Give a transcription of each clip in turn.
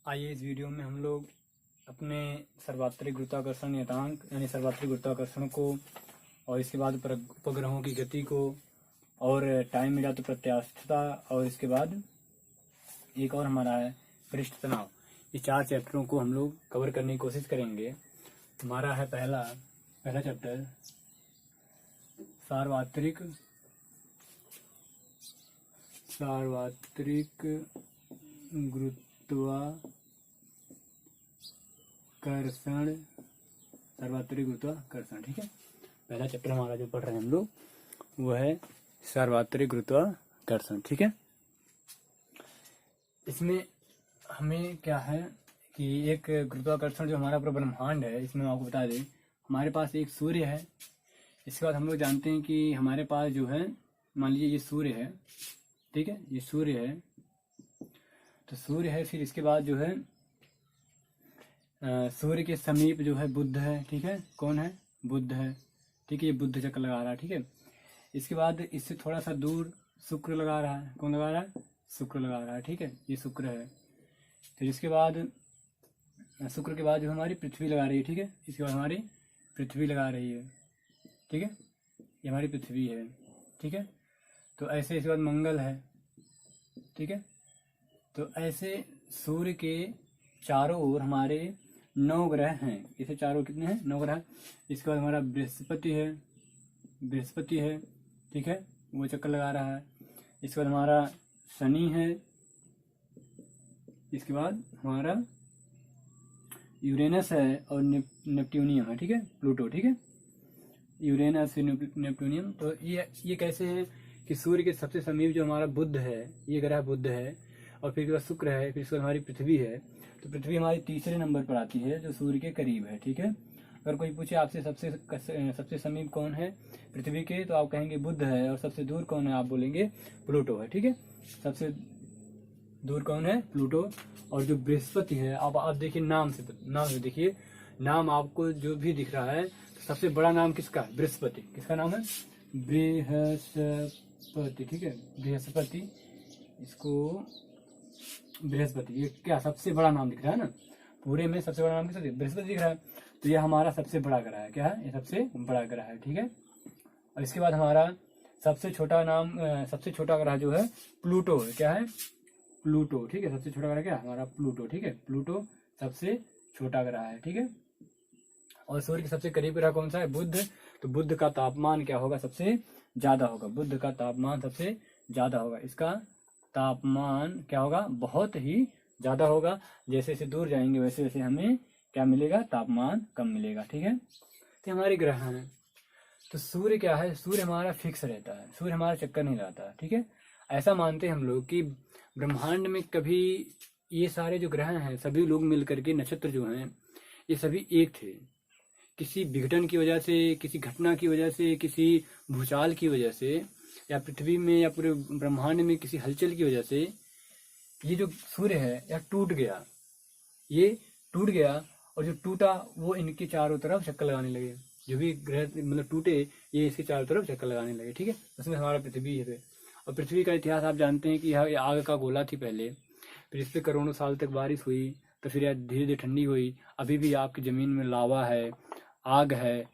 आइए इस वीडियो में हम लोग अपने सर्वात्रिक गुरुत्वाकर्षण नियतांक यानी सर्वात्रिक गुरुत्वाकर्षण को और इसके बाद उपग्रहों की गति को और टाइम मिला तो प्रत्यास्थता और इसके बाद एक और हमारा है पृष्ठ तनाव। ये 4 चैप्टरों को हम लोग कवर करने की कोशिश करेंगे। हमारा है पहला चैप्टर सार्वत्रिक गुरुत्वाकर्षण। ठीक है, पहला चैप्टर हमारा जो पढ़ रहे हैं हम लोग वो है सार्वत्रिक गुरुत्वाकर्षण। ठीक है, इसमें हमें क्या है कि एक गुरुत्वाकर्षण जो हमारा पूरा ब्रह्मांड है, इसमें आपको बता दें हमारे पास एक सूर्य है। इसके बाद हम लोग जानते हैं कि हमारे पास जो है, मान लीजिए ये सूर्य है, ठीक है, ये सूर्य है, तो सूर्य है। फिर इसके बाद जो है सूर्य के समीप जो है बुध है। ठीक है, कौन है? बुध है। ठीक है, ये बुध चक्कर लगा रहा है। ठीक है, इसके बाद इससे थोड़ा सा दूर शुक्र लगा रहा है। कौन लगा रहा है? शुक्र लगा रहा है। ठीक है, ये शुक्र है। फिर इसके बाद शुक्र के बाद जो हमारी पृथ्वी लगा रही है। ठीक है, इसके बाद हमारी पृथ्वी लगा रही है। ठीक है, ये हमारी पृथ्वी है। ठीक है, तो ऐसे इसके बाद मंगल है। ठीक है, तो ऐसे सूर्य के चारों ओर हमारे 9 ग्रह हैं। इसे चारों कितने हैं? 9 ग्रह। इसके बाद हमारा बृहस्पति है। ठीक है, वो चक्कर लगा रहा है। इसके बाद हमारा शनि है। इसके बाद हमारा यूरेनस है और नेपट्यूनियम है। ठीक है, प्लूटो। ठीक है, यूरेनस नेपट्यूनियम। तो ये कैसे है कि सूर्य के सबसे समीप जो हमारा बुध है, ये ग्रह बुध है, और फिर शुक्र है, फिर इसके बाद हमारी पृथ्वी है। तो पृथ्वी हमारी तीसरे नंबर पर आती है जो सूर्य के करीब है। ठीक है, अगर कोई पूछे आपसे सबसे समीप कौन है पृथ्वी के, तो आप कहेंगे बुध है, और सबसे दूर कौन है आप बोलेंगे प्लूटो है। ठीक है, सबसे दूर कौन है? प्लूटो। और जो बृहस्पति है, आप देखिए नाम से देखिए, नाम आपको जो भी दिख रहा है, तो सबसे बड़ा नाम किसका? बृहस्पति। किसका नाम है? बृहस्पति। ठीक है, बृहस्पति, इसको बृहस्पति, ये क्या सबसे बड़ा नाम दिख रहा है ना, पूरे में सबसे बड़ा नाम किसका? बृहस्पति दिख रहा है। तो ये हमारा सबसे बड़ा ग्रह है। क्या है? ये सबसे बड़ा ग्रह है। ठीक है, और इसके बाद हमारा सबसे छोटा ग्रह जो है प्लूटो है। क्या है? प्लूटो। ठीक है, सबसे छोटा ग्रह क्या है? हमारा प्लूटो। ठीक है, प्लूटो सबसे छोटा ग्रह है। ठीक है, और सूर्य के सबसे करीब ग्रह कौन सा है? बुध। तो बुध का तापमान क्या होगा? सबसे ज्यादा होगा। बुध का तापमान सबसे ज्यादा होगा। इसका तापमान क्या होगा? बहुत ही ज्यादा होगा। जैसे जैसे दूर जाएंगे वैसे वैसे हमें क्या मिलेगा? तापमान कम मिलेगा। ठीक है, तो हमारे ग्रह हैं। तो सूर्य क्या है? सूर्य हमारा फिक्स रहता है, सूर्य हमारा चक्कर नहीं लगाता। ठीक है, ऐसा मानते हैं हम लोग कि ब्रह्मांड में कभी ये सारे जो ग्रह हैं, सभी लोग मिल करके, नक्षत्र जो हैं, ये सभी एक थे। किसी विघटन की वजह से, किसी घटना की वजह से, किसी भूचाल की वजह से, या पृथ्वी में या पूरे ब्रह्मांड में किसी हलचल की वजह से ये जो सूर्य है यह टूट गया। ये टूट गया, और जो टूटा वो इनके चारों तरफ चक्कर लगाने लगे। जो भी ग्रह मतलब टूटे, ये इसके चारों तरफ चक्कर लगाने लगे। ठीक है, उसमें हमारा पृथ्वी है। और पृथ्वी का इतिहास आप जानते हैं कि यह आग का गोला थी पहले, फिर इस पर करोड़ों साल तक बारिश हुई, तो फिर यह धीरे धीरे ठंडी हुई। अभी भी आपकी ज़मीन में लावा है, आग है,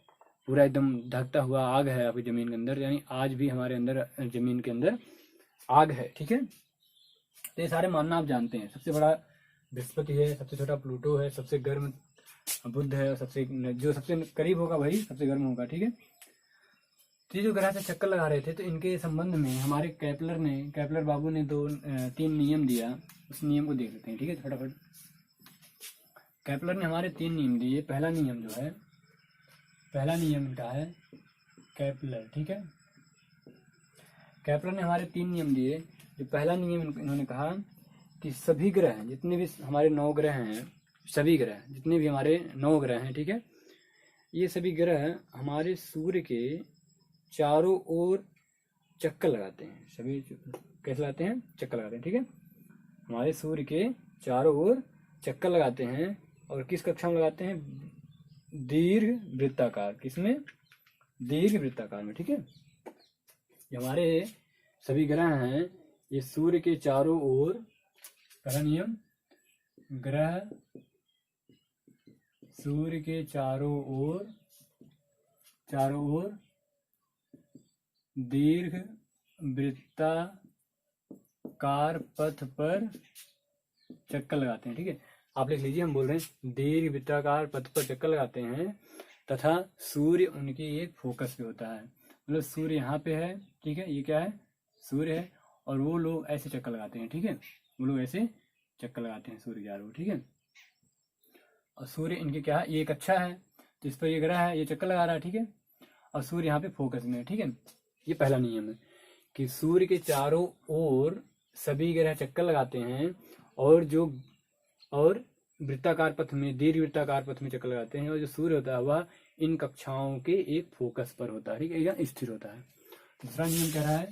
पूरा एकदम ढकता हुआ आग है आपकी ज़मीन के अंदर। यानी आज भी हमारे अंदर ज़मीन के अंदर आग है। ठीक है, तो ये सारे मानना आप जानते हैं। सबसे बड़ा बृहस्पति है, सबसे छोटा प्लूटो है, सबसे गर्म बुध है, और जो सबसे करीब होगा वही सबसे गर्म होगा। ठीक है, तो ये जो ग्रह से चक्कर लगा रहे थे, तो इनके संबंध में हमारे कैपलर बाबू ने 3 नियम दिया। उस नियम को देख लेते हैं। ठीक है, फटाफट। कैपलर ने हमारे 3 नियम दिए। पहला नियम जो है, पहला नियम इनका है कैपलर। ठीक है, कैपलर ने हमारे 3 नियम दिए। जो पहला नियम इन्होंने कहा कि सभी ग्रह, जितने भी हमारे 9 ग्रह हैं, सभी ग्रह जितने भी हमारे 9 ग्रह हैं, ठीक है, ये सभी ग्रह हमारे सूर्य के चारों ओर चक्कर लगाते हैं। सभी कैसे लगाते हैं? चक्कर लगाते हैं। ठीक है, हमारे सूर्य के चारों ओर चक्कर लगाते हैं। और किस कक्षा में लगाते हैं? दीर्घ वृत्ताकार। किसमें? दीर्घ वृत्ताकार में। ठीक है, ये हमारे सभी ग्रह हैं, ये सूर्य के चारों ओर, पहला नियम, ग्रह सूर्य के चारों ओर दीर्घ वृत्ताकार पथ पर चक्कर लगाते हैं। ठीक है, आप लिख लीजिए, हम बोल रहे हैं दीर्घ वृत्ताकार पथ पर चक्कर लगाते हैं तथा सूर्य उनके एक फोकस पे होता है। मतलब सूर्य यहाँ पे है, ठीक है, ये क्या है, सूर्य है, और वो लोग ऐसे चक्कर लगाते हैं। ठीक है, वो लोग ऐसे चक्कर लगाते हैं सूर्य के चारों ओर। ठीक है, और सूर्य इनके क्या है, ये एक अच्छा है, तो इस पर ये ग्रह है, ये चक्कर लगा रहा है। ठीक है, और सूर्य यहाँ पे फोकस में है। ठीक है, ये पहला नियम है कि सूर्य के चारों ओर सभी ग्रह चक्कर लगाते हैं और वृत्ताकार पथ में, दीर्घ वृत्ताकार पथ में चक्कर लगाते हैं, और जो सूर्य होता है वह इन कक्षाओं के एक फोकस पर होता है। ठीक है, या स्थिर होता है। दूसरा नियम कह रहा है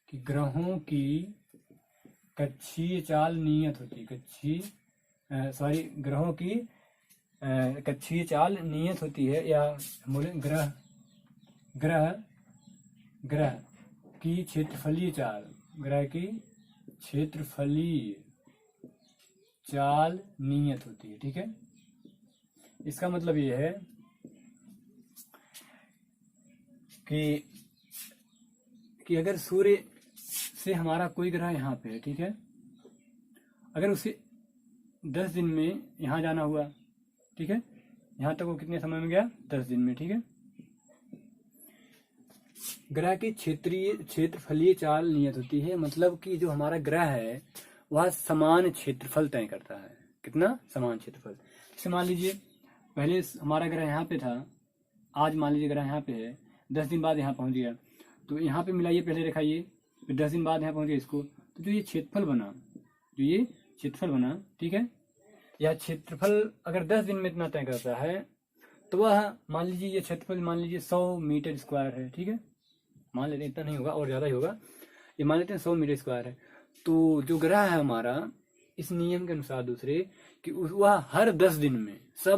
कि ग्रहों की कक्षीय चाल नियत होती है। ग्रहों की कक्षीय चाल नियत होती है, या बोले ग्रह की क्षेत्रफलीय चाल, ग्रह की क्षेत्रफलीय चाल नियत होती है। ठीक है, इसका मतलब ये है कि अगर सूर्य से हमारा कोई ग्रह यहाँ पे है, ठीक है, अगर उसे 10 दिन में यहाँ जाना हुआ, ठीक है, यहाँ तक वो कितने समय में गया, 10 दिन में। ठीक है, ग्रह की क्षेत्रफलीय चाल नियत होती है, मतलब कि जो हमारा ग्रह है वह समान क्षेत्रफल तय करता है। कितना, समान क्षेत्रफल। जैसे मान लीजिए पहले हमारा ग्रह यहाँ पे था, आज मान लीजिए ग्रह यहाँ पे है, 10 दिन बाद यहाँ पहुंच गया, तो यहाँ पे मिलाइए पहले रेखा ये, फिर 10 दिन बाद यहाँ पहुंच गया इसको, तो जो ये क्षेत्रफल बना, ठीक है, यह क्षेत्रफल अगर 10 दिन में इतना तय करता है तो वह मान लीजिए ये क्षेत्रफल मान लीजिए 100 मीटर स्क्वायर है। ठीक है, मान लेते हैं, इतना नहीं होगा और ज़्यादा ही होगा, ये मान लेते हैं 100 मीटर स्क्वायर है। तो जो ग्रह है हमारा इस नियम के अनुसार दूसरे कि वह हर 10 दिन में 100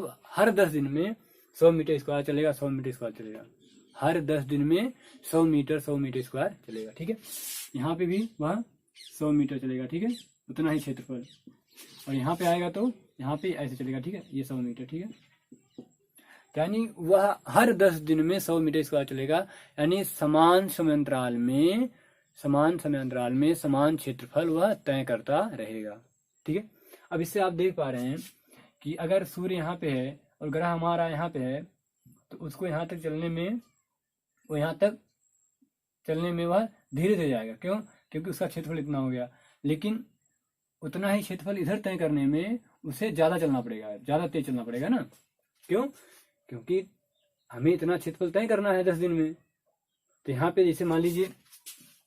मीटर स्क्वायर चलेगा, 100 मीटर स्क्वायर चलेगा, हर 10 दिन में 100 मीटर स्क्वायर चलेगा। ठीक है, यहाँ पे भी वह 100 मीटर चलेगा। ठीक है, उतना ही क्षेत्रफल, और यहाँ पे आएगा तो यहाँ पे ऐसे चलेगा। ठीक है, ये 100 मीटर। ठीक है, यानी वह हर 10 दिन में 100 मीटर स्क्वायर चलेगा, यानी समान समयांतराल में समान क्षेत्रफल वह तय करता रहेगा। ठीक है, अब इससे आप देख पा रहे हैं कि अगर सूर्य यहाँ पे है और ग्रह हमारा यहाँ पे है, तो उसको यहाँ तक चलने में वह धीरे धीरे जाएगा। क्यों, क्योंकि उसका क्षेत्रफल इतना हो गया, लेकिन उतना ही क्षेत्रफल इधर तय करने में उसे ज्यादा चलना पड़ेगा, ज्यादा तेज चलना पड़ेगा ना। क्यों, क्योंकि हमें इतना क्षेत्रफल तय करना है 10 दिन में। तो यहाँ पे जैसे मान लीजिए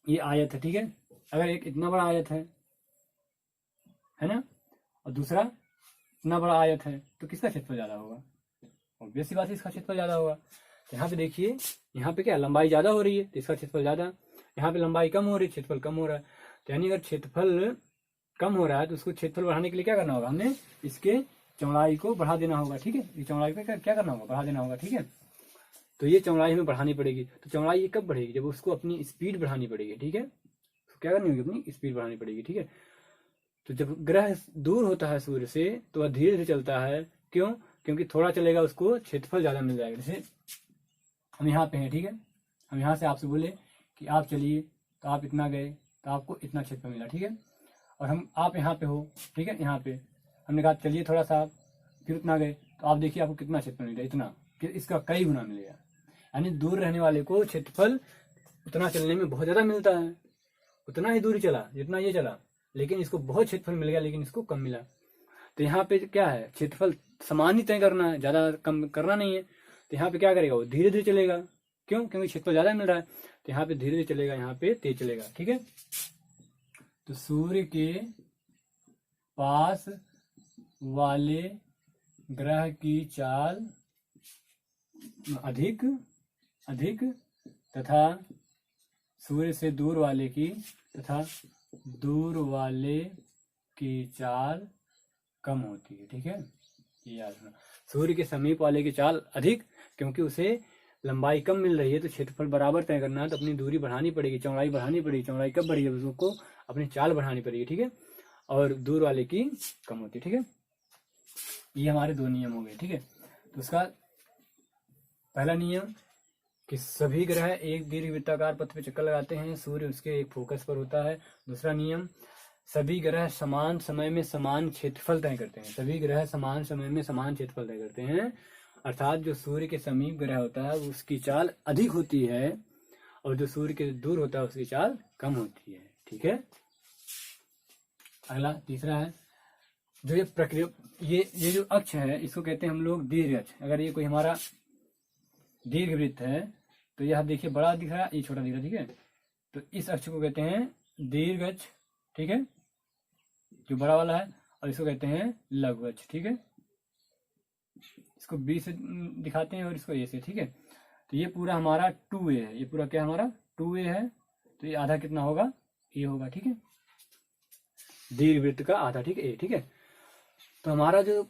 ये आयत है, ठीक है, अगर एक इतना बड़ा आयत है ना, और दूसरा इतना बड़ा आयत है, तो किसका क्षेत्रफल ज्यादा होगा, ऑब्वियस सी बात है, इसका क्षेत्रफल ज्यादा होगा। तो यहाँ पे देखिए, यहाँ पे क्या लंबाई ज्यादा हो रही है तो इसका क्षेत्रफल ज्यादा, यहाँ पे लंबाई कम हो रही है, क्षेत्रफल कम हो रहा है। तो यानी अगर क्षेत्रफल कम हो रहा है तो उसको क्षेत्रफल बढ़ाने के लिए क्या करना होगा, हमने इसके चौड़ाई को बढ़ा देना होगा। ठीक है, ये चौड़ाई को क्या करना होगा, बढ़ा देना होगा। ठीक है, तो ये चौड़ाई हमें बढ़ानी पड़ेगी। तो चौड़ाई ये कब बढ़ेगी, जब उसको अपनी स्पीड बढ़ानी पड़ेगी। ठीक है, तो क्या करनी होगी, अपनी स्पीड बढ़ानी पड़ेगी। ठीक है, तो जब ग्रह दूर होता है सूर्य से तो वह धीरे धीरे चलता है। क्यों, क्योंकि थोड़ा चलेगा उसको क्षेत्रफल ज्यादा मिल जाएगा। जैसे हम यहाँ पे हैं, ठीक है, हम यहाँ से आपसे बोले कि आप चलिए, तो आप इतना गए तो आपको इतना क्षेत्रफल मिला। ठीक है, और आप यहाँ पे हो, ठीक है, यहाँ पे हमने कहा चलिए थोड़ा सा, फिर उतना गए तो आप देखिए आपको कितना क्षेत्रफल मिलेगा, इतना, कि इसका कई गुना मिलेगा। यानी दूर रहने वाले को क्षेत्रफल उतना चलने में बहुत ज्यादा मिलता है, उतना ही दूरी चला जितना ये चला, लेकिन इसको बहुत क्षेत्रफल मिल गया, लेकिन इसको कम मिला। तो यहाँ पे क्या है, क्षेत्रफल समान ही तय करना है, ज्यादा कम करना नहीं है। तो यहाँ पे क्या करेगा, वो धीरे धीरे चलेगा। क्यों, क्योंकि क्षेत्रफल ज्यादा मिल रहा है, तो यहाँ पे धीरे धीरे चलेगा, यहाँ पे तेज चलेगा। ठीक है, तो सूर्य के पास वाले ग्रह की चाल अधिक तथा सूर्य से दूर वाले की चाल कम होती है। ठीक है, ये याद रखना, सूर्य के समीप वाले की चाल अधिक, क्योंकि उसे लंबाई कम मिल रही है, तो क्षेत्रफल बराबर तय करना है तो अपनी दूरी बढ़ानी पड़ेगी, चौड़ाई बढ़ानी पड़ेगी। चौड़ाई कब बढ़ी है, उसको अपनी चाल बढ़ानी पड़ेगी। ठीक है, और दूर वाले की कम होती है। ठीक है, ये हमारे दो नियम हो गए। ठीक है, तो उसका पहला नियम कि सभी ग्रह एक दीर्घवृत्ताकार पथ पे चक्कर लगाते हैं, सूर्य उसके एक फोकस पर होता है। दूसरा नियम, सभी ग्रह समान समय में समान क्षेत्रफल तय करते हैं। सभी ग्रह समान समय में समान क्षेत्रफल तय करते हैं, अर्थात जो सूर्य के समीप ग्रह होता है उसकी चाल अधिक होती है और जो सूर्य के दूर होता है उसकी चाल कम होती है। ठीक है, अगला तीसरा है जो ये प्रक्रिया, ये जो अक्ष है इसको कहते हैं हम लोग दीर्घ अक्ष। अगर ये कोई हमारा दीर्घ वृत्त है तो यह देखिए बड़ा दिख रहा है, ये छोटा दिख रहा है। ठीक है, तो इस अक्ष को कहते हैं दीर्घ अक्ष। ठीक है, जो बड़ा वाला है, और इसको कहते हैं लघु अक्ष। ठीक है, इसको बी से दिखाते हैं और इसको ए से। ठीक है, तो ये पूरा हमारा 2a है, ये पूरा क्या हमारा 2a है, तो ये आधा कितना होगा, ए होगा। ठीक है, दीर्घ वृत्त का आधा। ठीक है, ए। ठीक है, तो हमारा जो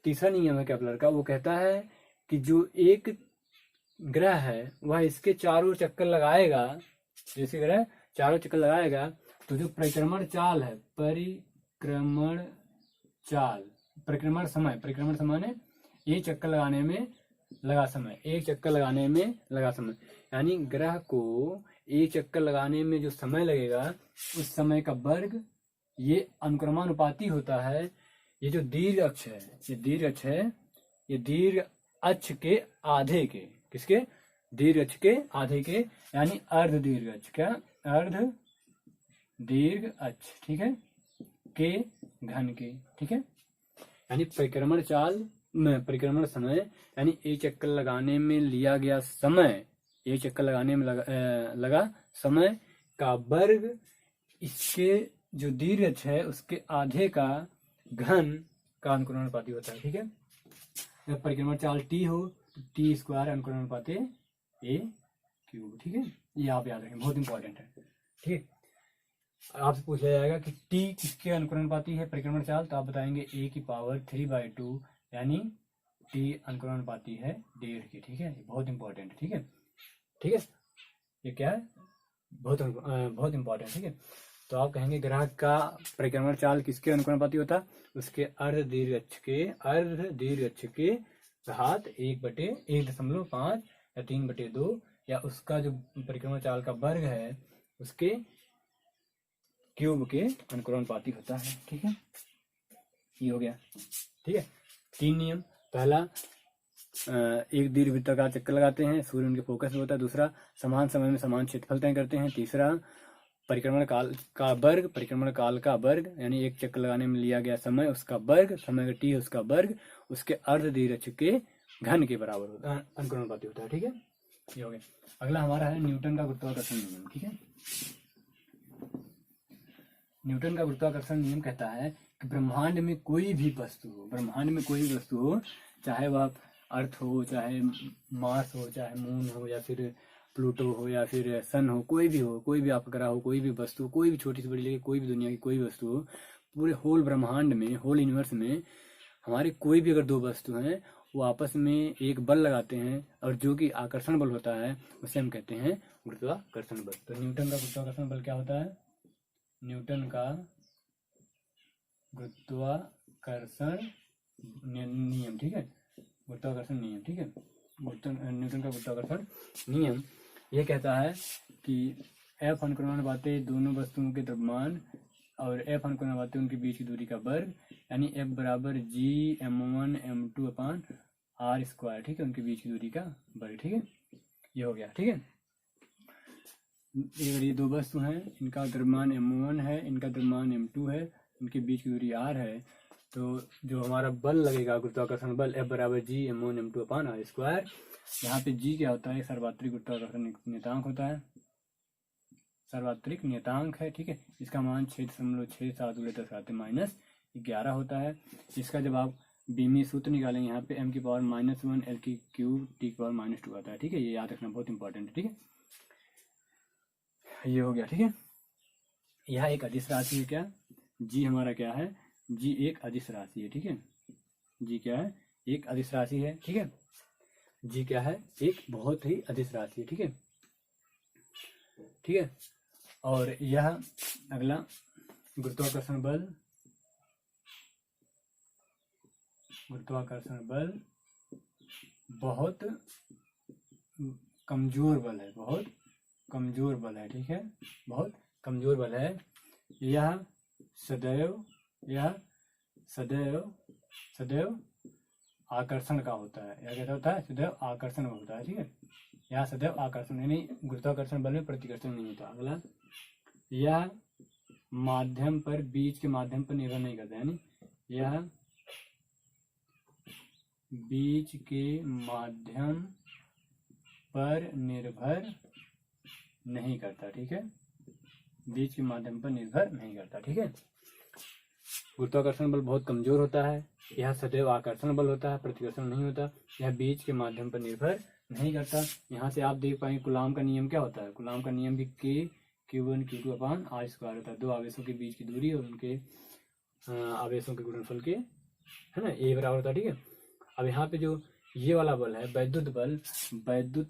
तीसरा नियम है केपलर का, वो कहता है कि जो एक ग्रह है वह इसके चारों चक्कर लगाएगा, जैसे ग्रह चारों चक्कर लगाएगा तो जो परिक्रमण चाल है, परिक्रमण चाल, परिक्रमण समय ने एक चक्कर लगाने में लगा समय, एक चक्कर लगाने में लगा समय, यानी ग्रह को एक चक्कर लगाने में जो समय लगेगा उस समय का वर्ग ये अनुक्रमानुपाती होता है। ये जो दीर्घ अक्ष है, ये दीर्घ अक्ष है, ये दीर्घ अक्ष के आधे के, किसके, दीर्घ अक्ष के आधे के, यानी अर्ध दीर्घ अक्ष, क्या, अर्ध दीर्घ अक्ष। ठीक है, के घन के। ठीक है, यानी परिक्रमण चाल में परिक्रमण समय, यानी एक चक्कर लगाने में लिया गया समय, एक चक्कर लगाने में लगा समय का वर्ग इसके जो दीर्घ अक्ष है उसके आधे का घन का अनुक्रमानुपाती होता है। ठीक है, जब परिक्रमण चाल टी हो तो टी स्क्वायर अनुक्रमानुपाती ए क्यूब। ठीक है, ये आप याद रखें, बहुत इंपॉर्टेंट है। ठीक है, आपसे पूछा जाएगा कि टी किसके अनुक्रमानुपाती है परिक्रमण चाल, तो आप बताएंगे ए की पावर 3/2, यानी टी अनुक्रमानुपाती है 1.5 की। ठीक है, ये बहुत इंपॉर्टेंट है। ठीक है, ठीक है, ये क्या है, बहुत इंपॉर्टेंट। ठीक है, तो आप कहेंगे ग्रह का परिक्रमण चाल किसके अनुक्रमानुपाती होता है, उसके अर्ध दीर्घ अक्ष के घात 1/1.5 या 3/2, या उसका जो परिक्रमण चाल का वर्ग है उसके क्यूब के अनुक्रमानुपाती होता है। ठीक है, ये हो गया। ठीक है, 3 नियम, पहला एक दीर्घवृत्ताकार चक्कर लगाते हैं, सूर्य उनके फोकस में होता है। दूसरा, समान समय में समान क्षेत्रफल तय करते हैं। तीसरा, परिक्रमण काल का वर्ग, यानी एक चक्कर लगाने में लिया गया समय उसका वर्ग, समय का टी उसका वर्ग उसके अर्ध दीर्घ अक्ष के घन के बराबर होता है, अनुक्रमानुपाती होता है। ठीक है, ये हो गया। अगला हमारा है न्यूटन का गुरुत्वाकर्षण नियम। ठीक है, न्यूटन का गुरुत्वाकर्षण नियम कहता है कि ब्रह्मांड में कोई भी वस्तु हो, चाहे वह अर्थ हो, चाहे मार्स हो, चाहे मून हो, या फिर प्लूटो हो, या फिर सन हो, कोई भी आपग्रह हो, कोई भी वस्तु, कोई भी छोटी से बड़ी लेके कोई भी दुनिया की कोई भी वस्तु हो, पूरे होल ब्रह्मांड में, होल यूनिवर्स में हमारे कोई भी अगर दो वस्तु हैं वो आपस में एक बल लगाते हैं, और जो कि आकर्षण बल होता है उसे हम कहते हैं गुरुत्वाकर्षण बल। तो न्यूटन का गुरुत्वाकर्षण बल क्या होता है, न्यूटन का गुरुत्वाकर्षण नियम। ठीक है, गुरुत्वाकर्षण नियम। ठीक है, न्यूटन का गुरुत्वाकर्षण नियम ये कहता है कि एफ अनुक्रमानुपाती दोनों वस्तुओं के द्रव्यमान और एफ अनुक्रमानुपाती उनके बीच की दूरी का वर्ग, यानी एफ बराबर g/m1m2/r²। ठीक है, उनके बीच की दूरी का वर्ग। ठीक है, ये हो गया। ठीक है, ये दो वस्तु हैं, इनका द्रव्यमान m1 है, इनका द्रव्यमान m2 है, इनके बीच की दूरी r है, तो जो हमारा बल लगेगा गुरुत्वाकर्षण बल F बराबर g/m1m2/r²। यहाँ पे g क्या होता है, सार्वत्रिक गुरुत्वाकर्षण नियतांक होता है, सार्वत्रिक नियतांक है। ठीक है, इसका मान 6.67 होता है। इसका जब आप बीमी सूत्र निकालेंगे यहाँ पे m की पावर -1 l की क्यूब t की पावर -2 आता है। ठीक है, ये याद रखना बहुत इंपॉर्टेंट है। ठीक है, ये हो गया। ठीक है, यह एक अदिश राशि है। क्या g हमारा क्या है, g एक अदिश राशि है। ठीक है, g क्या है, एक अदिश राशि है। ठीक है, g क्या है, एक बहुत ही अदिश राशि है। ठीक है, ठीक है, और यह अगला गुरुत्वाकर्षण बल गुरुत्वाकर्षण बल बहुत कमजोर बल है, बहुत कमजोर बल है, ठीक है, बहुत कमजोर बल है। यह सदैव सदैव आकर्षण का होता है। यह कैसा होता है? सदैव आकर्षण का होता है, ठीक है। यह सदैव आकर्षण, यानी गुरुत्वाकर्षण बल में प्रतिकर्षण नहीं होता। अगला, यह माध्यम पर, बीच के माध्यम पर निर्भर नहीं करता, यानी यह बीच के माध्यम पर निर्भर नहीं करता, ठीक है, बीच के माध्यम पर निर्भर नहीं करता, ठीक है। गुरुत्वाकर्षण बल बहुत कमजोर होता है। यह सदैव आकर्षण बल होता है, प्रतिकर्षण नहीं होता। यह बीच के माध्यम पर निर्भर नहीं करता। यहाँ से आप देख पाएंगे कूलाम का नियम क्या होता है। कूलाम का नियम भी Q1 Q2 अपान R स्क्वायर होता है। दो आवेशों के बीच की दूरी और उनके आवेशों के गुणनफल के, है ना, A बराबर होता है, ठीक है। अब यहाँ पे जो ये वाला बल है वैद्युत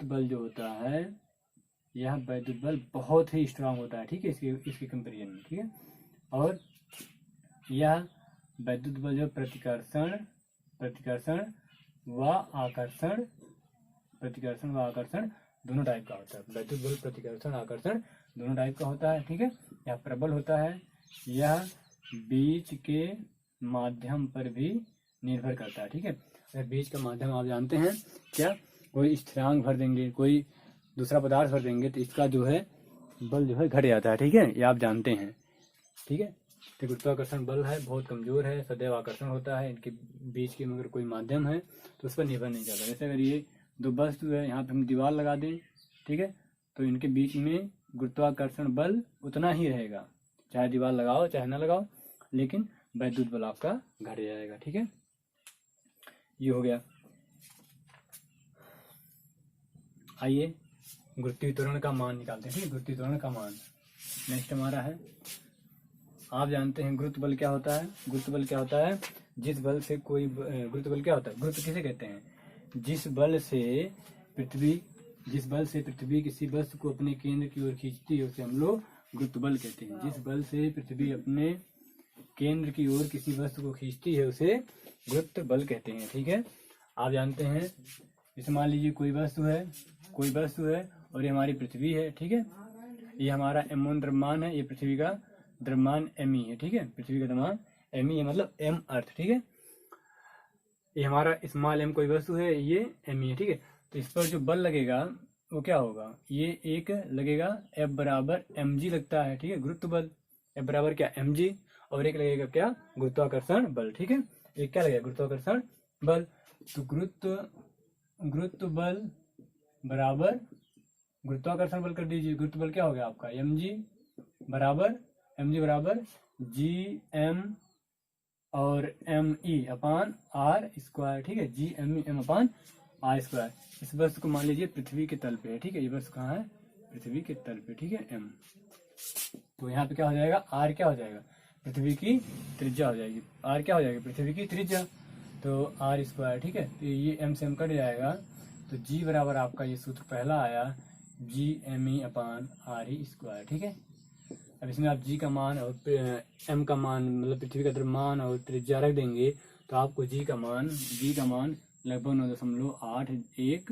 बल जो होता है, यह वैद्युत बल बहुत ही स्ट्रांग होता है, ठीक है, इसके कंपेरिजन में, ठीक है। और यह वैद्युत बल जो प्रतिकर्षण व आकर्षण दोनों टाइप का होता है। वैद्युत बल प्रतिकर्षण आकर्षण दोनों टाइप का होता है, ठीक है। यह प्रबल होता है। यह बीच के माध्यम पर भी निर्भर करता है, ठीक है। बीच का माध्यम आप जानते हैं क्या, कोई स्थिरांक भर देंगे, कोई दूसरा पदार्थ भर देंगे तो इसका जो है बल जो है घट जाता है, ठीक है, ये आप जानते हैं, ठीक है। तो गुरुत्वाकर्षण बल है बहुत कमजोर है, सदैव आकर्षण होता है। इनके बीच के अगर कोई माध्यम है तो उस पर निर्भर नहीं करता। जैसे अगर ये दो वस्तु है, यहाँ पे हम दीवार लगा दें, ठीक है, तो इनके बीच में गुरुत्वाकर्षण बल उतना ही रहेगा, चाहे दीवार लगाओ चाहे ना लगाओ, लेकिन वैद्युत बल आपका घट जाएगा, ठीक है। ये हो गया। आइए गुरुत्वीय त्वरण का मान निकालते हैं, ठीक है, गुरुत्वीय त्वरण का मान नेक्स्ट हमारा है। आप जानते हैं गुरुत्व बल क्या होता है। गुरुत्व बल क्या होता है, जिस बल से कोई, गुरुत्व बल क्या होता है, गुरुत्व किसे कहते हैं, जिस बल से पृथ्वी किसी वस्तु को अपने केंद्र की ओर खींचती है उसे हम लोग गुरुत्व बल कहते हैं। जिस बल से पृथ्वी अपने केंद्र की ओर किसी वस्तु को खींचती है उसे गुरुत्व बल कहते हैं, ठीक है। आप जानते हैं, जैसे मान लीजिए कोई वस्तु है और ये हमारी पृथ्वी है, ठीक है, ये हमारा m1 द्रव्यमान है, ये पृथ्वी का द्रव्यमान me है, ठीक है, पृथ्वी का द्रव्यमान me है, मतलब m अर्थ, ठीक है। ये हमारा स्मॉल m कोई वस्तु है, ये me है, ठीक है। तो इस पर जो बल लगेगा वो क्या होगा, ये एक लगेगा F बराबर mg लगता है, ठीक है, गुरुत्व बल F बराबर क्या mg, और एक लगेगा क्या, गुरुत्वाकर्षण बल, ठीक है। एक क्या लगेगा, गुरुत्वाकर्षण बल। तो गुरुत्व बल बराबर गुरुत्वाकर्षण बल कर दीजिए। गुरुत्व बल क्या हो गया आपका, mg बराबर gm और me अपान r स्क्वायर, ठीक है, gm अपान r स्क्वायर। इस वस्तु को मान लीजिए पृथ्वी के तल पे है, ठीक है, ये वस्तु कहाँ है, पृथ्वी के तल पे, ठीक है, m। तो यहाँ पे क्या हो जाएगा, r क्या हो जाएगा, पृथ्वी की त्रिज्या हो जाएगी, r क्या हो जाएगी, पृथ्वी की त्रिज्या, तो r स्क्वायर, ठीक है। तो ये m से m कट जाएगा, तो g बराबर आपका ये सूत्र पहला आया gme अपान r स्क्वायर, ठीक है। अब इसमें आप g का मान और m का मान, मतलब पृथ्वी का द्रव्यमान और त्रिज्या रख देंगे तो आपको g का मान लगभग 9.81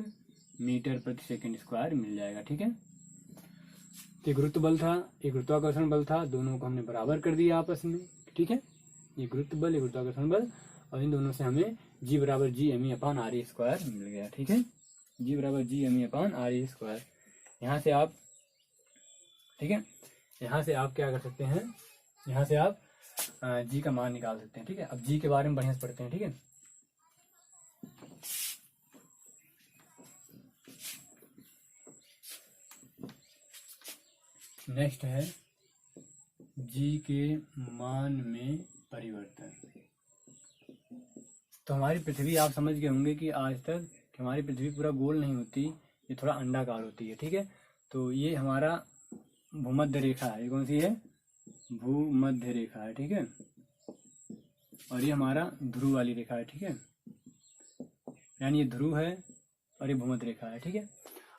मीटर प्रति सेकंड स्क्वायर मिल जाएगा, ठीक है। ये गुरुत्व बल था, ये गुरुत्वाकर्षण बल था, दोनों को हमने बराबर कर दिया आपस में, ठीक है। ये गुरुत्व बल, ये गुरुत्वाकर्षण बल, और इन दोनों से हमें g बराबर gme अपान r स्क्वायर मिल गया, ठीक है, g बराबर gme अपान r स्क्वायर। यहाँ से आप, ठीक है, यहाँ से आप क्या कर सकते हैं, यहाँ से आप g का मान निकाल सकते हैं, ठीक है। अब g के बारे में बढ़िया से पढ़ते हैं, ठीक है। नेक्स्ट है g के मान में परिवर्तन। तो हमारी पृथ्वी आप समझ गए होंगे कि आज तक हमारी पृथ्वी पूरा गोल नहीं होती, ये थोड़ा अंडाकार होती है, ठीक है। तो ये हमारा भूमध्य रेखा है, ये कौन सी है, भूमध्य रेखा है, ठीक है, और ये हमारा ध्रुव वाली रेखा है, ठीक है, यानी ये ध्रुव है और ये भूमध्य रेखा है, ठीक है।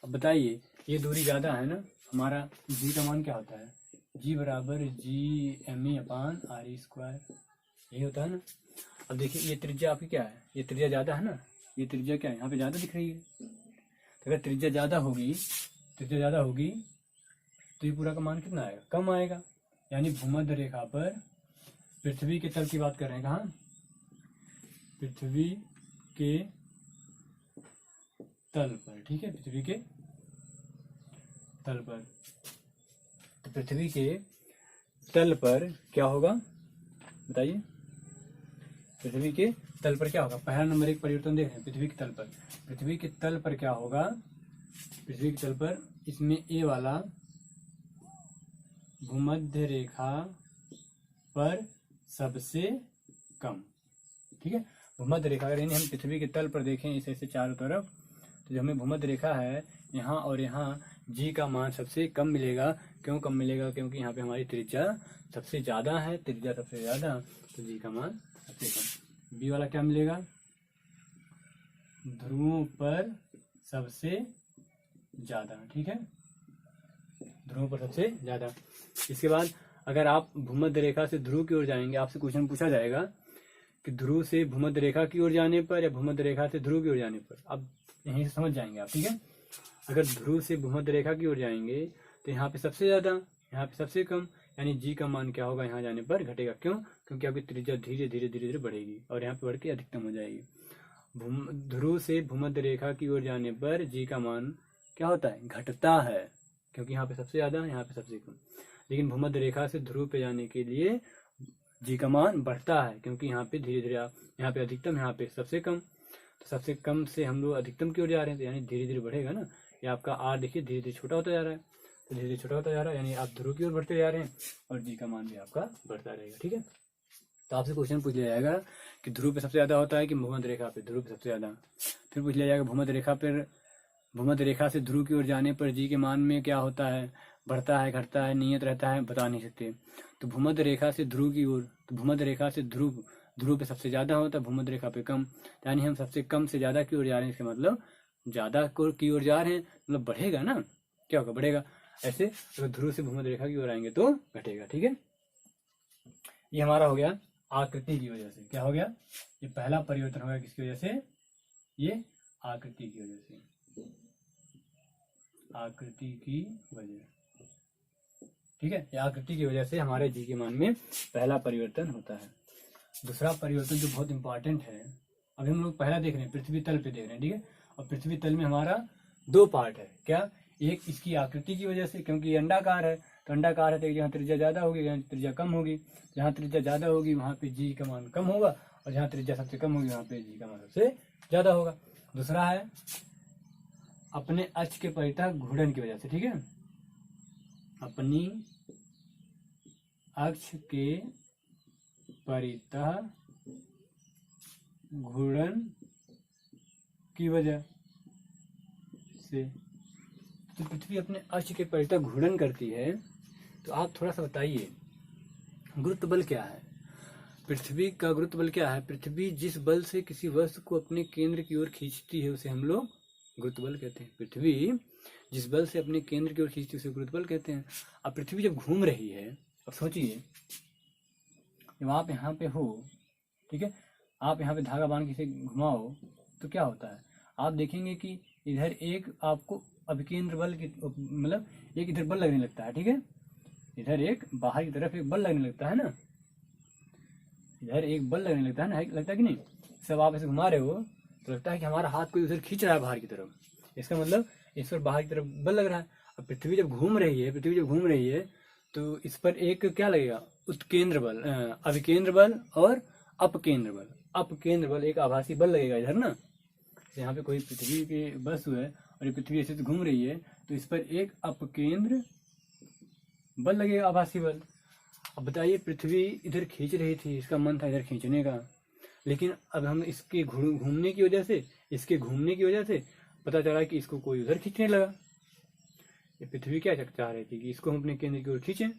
अब बताइए ये दूरी ज्यादा है ना, हमारा g का मान क्या होता है, g बराबर gme अपान r स्क्वायर, यही होता है ना। अब देखिए ये त्रिज्या आपकी क्या है, ये त्रिज्या ज्यादा है ना, ये त्रिज्या क्या है यहाँ पे ज्यादा दिख रही है। तो अगर त्रिज्या ज्यादा होगी, त्रिज्या ज्यादा होगी तो ये पूरा का मान कितना आएगा, कम आएगा। यानी भूमध्य रेखा पर पृथ्वी के तल की बात कर रहे हैं, कहाँ, पृथ्वी के तल पर, ठीक है, पृथ्वी के तल पर। तो पृथ्वी के तल पर क्या होगा बताइए, पृथ्वी के तल पर क्या होगा, पहला नंबर एक परिवर्तन देख रहे हैं पृथ्वी के तल पर। पृथ्वी के तल पर क्या होगा, पृथ्वी के तल पर इसमें ए वाला भूमध्य रेखा पर सबसे कम, ठीक है। भूमध्य रेखा अगर हम पृथ्वी के तल पर देखें इसे ऐसे चारों तरफ, तो जो हमें भूमध्य रेखा है यहाँ और यहाँ जी का मान सबसे कम मिलेगा। क्यों कम मिलेगा, क्योंकि यहाँ पे हमारी त्रिज्या सबसे ज्यादा है, त्रिज्या सबसे ज्यादा, तो जी का मान सबसे कम। बी वाला क्या मिलेगा, ध्रुवों पर सबसे ज्यादा, ठीक है, ध्रुवों पर सबसे ज्यादा। इसके बाद अगर आप भूमध्य रेखा से ध्रुव की ओर जाएंगे, आपसे क्वेश्चन पूछा जाएगा कि ध्रुव से भूमध्य रेखा की ओर जाने पर या भूमध्य रेखा से ध्रुव की ओर जाने पर, अब यहीं से समझ जाएंगे आप, ठीक है। अगर ध्रुव से भूमध्य रेखा की ओर जाएंगे तो यहाँ पे सबसे ज्यादा, यहाँ पे सबसे कम, यानी जी का मान क्या होगा, यहाँ जाने पर घटेगा। क्यों, क्योंकि आपकी त्रिज्या धीरे धीरे धीरे धीरे बढ़ेगी और यहाँ पे बढ़ के अधिकतम हो जाएगी। ध्रुव से भूमध्य रेखा की ओर जाने पर जी का मान क्या होता है, घटता है, क्योंकि यहाँ पे सबसे ज्यादा, यहाँ पे सबसे कम। लेकिन भूमध्य रेखा से ध्रुव पे जाने के लिए जी का मान बढ़ता है, क्योंकि यहाँ पे धीरे धीरे, यहाँ पे अधिकतम, यहाँ पे सबसे कम, तो सबसे कम से हम लोग अधिकतम की ओर जा रहे हैं, तो यानी धीरे धीरे बढ़ेगा ना। ये आपका आर देखिए धीरे धीरे छोटा होता जा रहा है, तो धीरे धीरे छोटा होता जा रहा है, यानी आप ध्रुव की ओर बढ़ते जा रहे हैं और जी का मान भी आपका बढ़ता रहेगा, ठीक है। तो आपसे क्वेश्चन पूछ लिया जाएगा कि ध्रुव पे सबसे ज्यादा होता है कि भूमध्य रेखा पे, ध्रुव पे सबसे ज्यादा। फिर पूछ लिया जाएगा भूमध्य रेखा पर, भूमध्य रेखा से ध्रुव की ओर जाने पर जी के मान में क्या होता है, बढ़ता है, घटता है, नियत रहता है, बता नहीं सकते। तो भूमध्य रेखा से ध्रुव की ओर, तो भूमध्य रेखा से ध्रुव, ध्रुव पे सबसे ज्यादा होता है, भूमध्य रेखा पे कम, यानी हम सबसे कम से ज्यादा की ओर जा रहे हैं, इसका मतलब ज्यादा की ओर जा रहे हैं, मतलब बढ़ेगा ना, क्या होगा, बढ़ेगा। ऐसे अगर ध्रुव से भूमध्य रेखा की ओर आएंगे तो घटेगा, ठीक है। ये हमारा हो गया आकृति की वजह से, क्या हो गया, ये पहला परिवर्तन हो गया किसकी वजह से, ये आकृति की वजह से, आकृति की वजह, ठीक है। ये आकृति की वजह से हमारे जी के मान में पहला परिवर्तन होता है। दूसरा परिवर्तन जो बहुत इंपॉर्टेंट है, अभी हम लोग पहला देख रहे हैं, पृथ्वी तल पे देख रहे हैं, ठीक है। और पृथ्वी तल में हमारा दो पार्ट है, क्या, एक इसकी आकृति की वजह से, क्योंकि ये अंडाकार है, तो अंडाकार है तो जहाँ त्रिज्या ज्यादा होगी जहाँ त्रिज्या कम होगी, जहाँ त्रिज्या ज्यादा होगी वहां पे जी का मान कम होगा, और जहाँ त्रिज्या सबसे कम होगी वहां पे जी का मान सबसे ज्यादा होगा। दूसरा है अपने अक्ष के परितः घूर्णन की वजह से, ठीक है, अपनी अक्ष के परितः घूर्णन की वजह से। तो पृथ्वी अपने अक्ष के परितः घूर्णन करती है, तो आप थोड़ा सा बताइए गुरुत्व बल क्या है, पृथ्वी का गुरुत्व बल क्या है। पृथ्वी जिस बल से किसी वस्तु को अपने केंद्र की ओर खींचती है उसे हम लोग गुरुत्व बल कहते हैं। पृथ्वी जिस बल से अपने केंद्र की ओर खींचती है उसे गुरुत्व बल कहते हैं। अब पृथ्वी जब घूम रही है, अब सोचिए जब आप यहाँ पे हो, ठीक है, आप यहाँ पे धागा बांध के घुमाओ तो क्या होता है, आप देखेंगे कि इधर एक आपको अभिकेंद्र बल की, मतलब एक इधर बल लगने लगता है, ठीक है, इधर एक बाहर की तरफ एक बल लगने लगता है ना, इधर एक बल लगने लगता है ना, लगता है कि नहीं। सब आप ऐसे घुमा रहे हो तो लगता है कि हमारा हाथ कोई उधर खींच रहा है बाहर की तरफ, इसका मतलब इस पर बाहर की तरफ बल लग रहा है। अब पृथ्वी जब घूम रही है, पृथ्वी जब घूम रही है तो इस पर एक क्या लगेगा, उत्केंद्र बल, अभिकेंद्र बल और अपकेंद्र बल। अपकेंद्र बल एक आभासी बल लगेगा इधर ना, यहाँ पे कोई पृथ्वी की वस्तु है और ये पृथ्वी ऐसे घूम रही है तो इस पर एक अपकेंद्र बल लगेगा, आभासी बल। अब बताइए पृथ्वी इधर खींच रही थी, इसका मन था इधर खींचने का, लेकिन अब हम इसके घूमने की वजह से, इसके घूमने की वजह से पता चला कि इसको कोई उधर खींचने लगा। ये पृथ्वी क्या चाह रही थी कि इसको हम अपने केंद्र की ओर खींचें,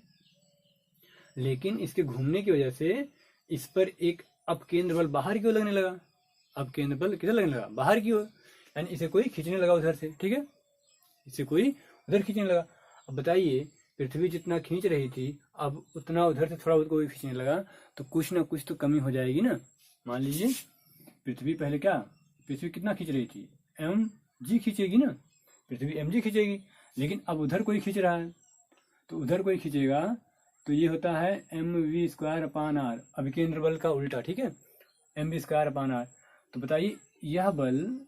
लेकिन इसके घूमने की वजह से इस पर एक अपकेंद्र बल बाहर की ओर लगने लगा। अपकेंद्र बल किधर लगने लगा, बाहर की ओर, यानी इसे कोई खींचने लगा उधर से, ठीक है, इसे कोई उधर खींचने लगा। अब बताइए पृथ्वी जितना खींच रही थी अब उतना उधर से थोड़ा बहुत कोई खींचने लगा तो कुछ ना कुछ तो कमी हो जाएगी ना, मान लीजिए पृथ्वी पहले क्या, पृथ्वी कितना खींच रही थी, mg खींचेगी ना, पृथ्वी mg खींचेगी, लेकिन अब उधर कोई खींच रहा है, तो उधर कोई खींचेगा तो ये होता है mv²/r, अभिकेंद्र बल का उल्टा, ठीक है, mv²/r। तो बताइए यह बल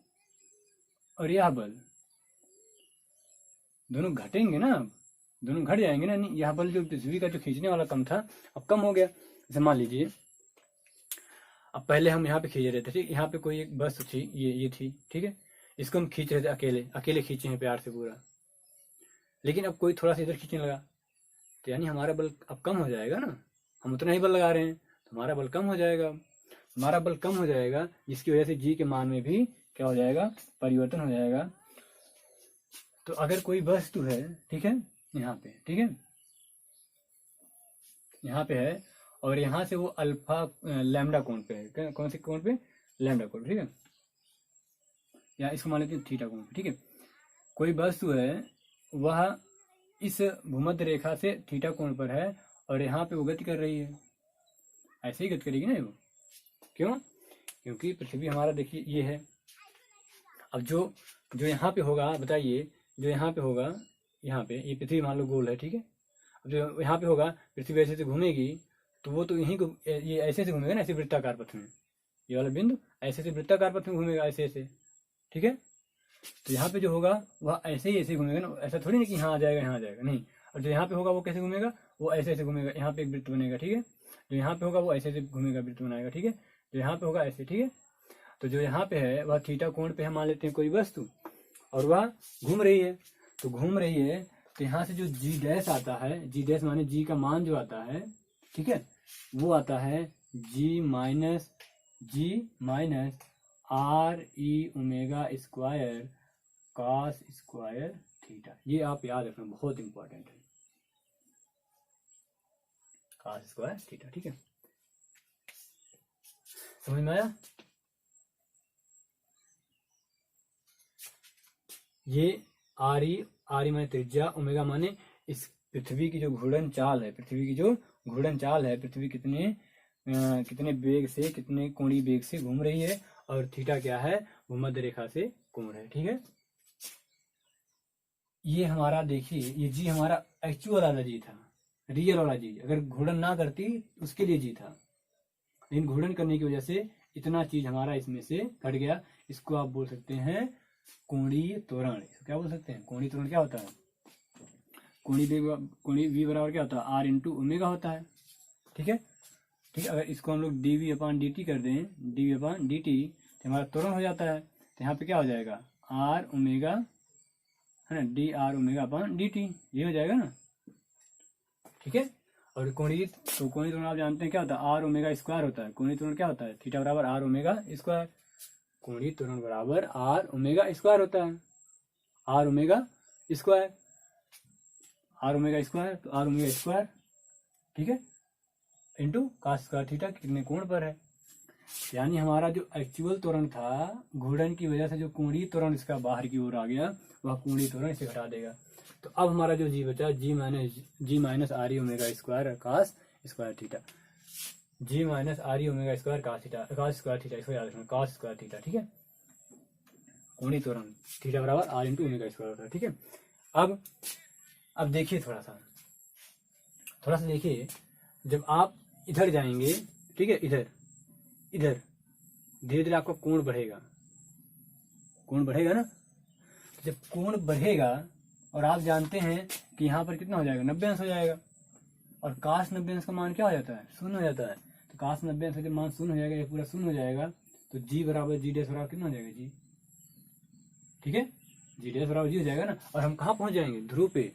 और यह बल दोनों घटेंगे ना, अब दोनों घट जाएंगे ना, नहीं यह बल जो पृथ्वी का जो खींचने वाला कम था अब कम हो गया। जैसे मान लीजिए अब पहले हम यहाँ पे खींच रहे थे, ठीक, यहाँ पे कोई एक वस्तु थी, ये थी, ठीक है, इसको हम खींच रहे थे अकेले अकेले खींचे हैं प्यार से पूरा, लेकिन अब कोई थोड़ा सा इधर खींचने लगा, तो यानी हमारा बल अब कम हो जाएगा ना, हम उतना ही बल लगा रहे हैं तो हमारा बल कम हो जाएगा, हमारा बल कम हो जाएगा, जिसकी वजह से जी के मान में भी क्या हो जाएगा, परिवर्तन हो जाएगा। तो अगर कोई वस्तु है, ठीक है, यहाँ पे, ठीक है, यहाँ पे है और यहाँ से वो अल्फा लैम्डा कोण पे है, कौन से कोण पे, लैम्डा कोण, ठीक है, या इसको मान लेते हैं थीटा कोण पे, ठीक है, कोई वस्तु है वह इस भूमध्य रेखा से थीटा कोण पर है और यहाँ पे वो गति कर रही है, ऐसे ही गति करेगी ना वो, क्यों, क्योंकि पृथ्वी हमारा देखिए ये है। अब जो यहाँ पे होगा बताइए, जो यहाँ पे होगा, यहाँ पे ये पृथ्वी मान लो गोल है, ठीक है, अब जो यहाँ पे होगा पृथ्वी ऐसे से घूमेगी तो वो तो यहीं को ये ऐसे से घूमेगा ना, ऐसे वृत्ताकार पथ में, ये वाला बिंदु ऐसे से वृत्ताकार पथ में घूमेगा ऐसे ऐसे, ठीक है, तो यहाँ पे जो होगा वह ऐसे ही ऐसे घूमेगा ना, ऐसा थोड़ी नहीं कि यहाँ आ जाएगा यहाँ आ जाएगा, नहीं, और जो यहाँ पे होगा वो कैसे घूमेगा, वो ऐसे ऐसे घूमेगा, यहाँ पे एक वृत्त बनेगा, ठीक है, जो यहाँ पे होगा वो ऐसे ऐसे घूमेगा, वृत्त बनाएगा, ठीक है, जो यहाँ पे होगा ऐसे, ठीक है, तो जो यहाँ पे है वह थीटा कोण पे है, मान लेते हैं कोई वस्तु, और वह घूम रही है, तो घूम रही है तो यहाँ से जो जी डैश आता है, जी डैश माने जी का मान जो आता है, ठीक है, वो आता है g minus are e omega square cos square theta, ये आप याद रखना, बहुत इंपॉर्टेंट है, कॉस स्क्वायर थीटा, ठीक है, समझ में आया। ये आर ई माने त्रिज्या, ओमेगा माने इस पृथ्वी की जो घूर्णन चाल है, पृथ्वी की जो घूर्णन चाल है, पृथ्वी कितने वेग से, कितने कोणीय वेग से घूम रही है, और थीटा क्या है, भूमध्य रेखा से कोण है, ठीक है। ये हमारा देखिए, ये जी हमारा एक्चुअल वाला जी था, रियल वाला जी, अगर घूर्णन ना करती उसके लिए जी था, लेकिन घूर्णन करने की वजह से इतना चीज हमारा इसमें से घट गया, इसको आप बोल सकते हैं कोणीय त्वरण, क्या बोल सकते हैं, कोणीय त्वरण क्या होता है, कोणीय v बराबर क्या होता है, आर इंटू ओमेगा होता है, ठीक है, ठीक है, अगर इसको हम लोग dv/dt कर दें, dv/dt तो हमारा त्वरण हो जाता है, तो यहाँ पे क्या हो जाएगा, आर ओमेगा है ना, dr/dt, ये हो जाएगा ना, ठीक है। और कोणीय त्वरण आप जानते हैं क्या होता है, आर ओमेगा स्क्वायर होता है, कोणीय त्वरण क्या होता है, थीटा बराबर आर ओमेगा स्क्वायर, कोणीय त्वरण बराबर आर ओमेगा स्क्वायर होता है, आर ओमेगा स्क्वायर, तो आर ओमेगा स्क्वायर, ठीक है, इंटू कॉस स्क्वायर थीटा कितने कोण पर है, यानी हमारा जो एक्चुअल त्वरण था, घूर्णन की वजह से जो कोणीय त्वरण इसका बाहर की ओर आ गया, वह कोणीय त्वरण इसे घटा देगा, तो अब हमारा जो जी बचा, g minus are e omega square cos square theta, g minus are e omega square cos square theta, इसको याद रखना, कॉस स्क्वायर थीटा, ठीक है, कोणीय त्वरण थीटा बराबर आर इंटू ओमेगा स्क्वायर होता है, ठीक है। अब देखिए थोड़ा सा देखिए, जब आप इधर जाएंगे, ठीक है, इधर धीरे धीरे आपका कोण बढ़ेगा ना, जब कोण बढ़ेगा और आप जानते हैं कि यहाँ पर कितना हो जाएगा, 90 अंश हो जाएगा, और cos 90 अंश का मान क्या हो जाता है, शून्य हो जाता है, तो cos 90 अंश का जब मान शून्य हो जाएगा, ये पूरा शून्य हो जाएगा, तो जी बराबर जी डैश बराबर कितना हो जाएगा, जी, ठीक है, जी डैश बराबर जी हो जाएगा ना, और हम कहाँ पहुंच जाएंगे, ध्रुव पे,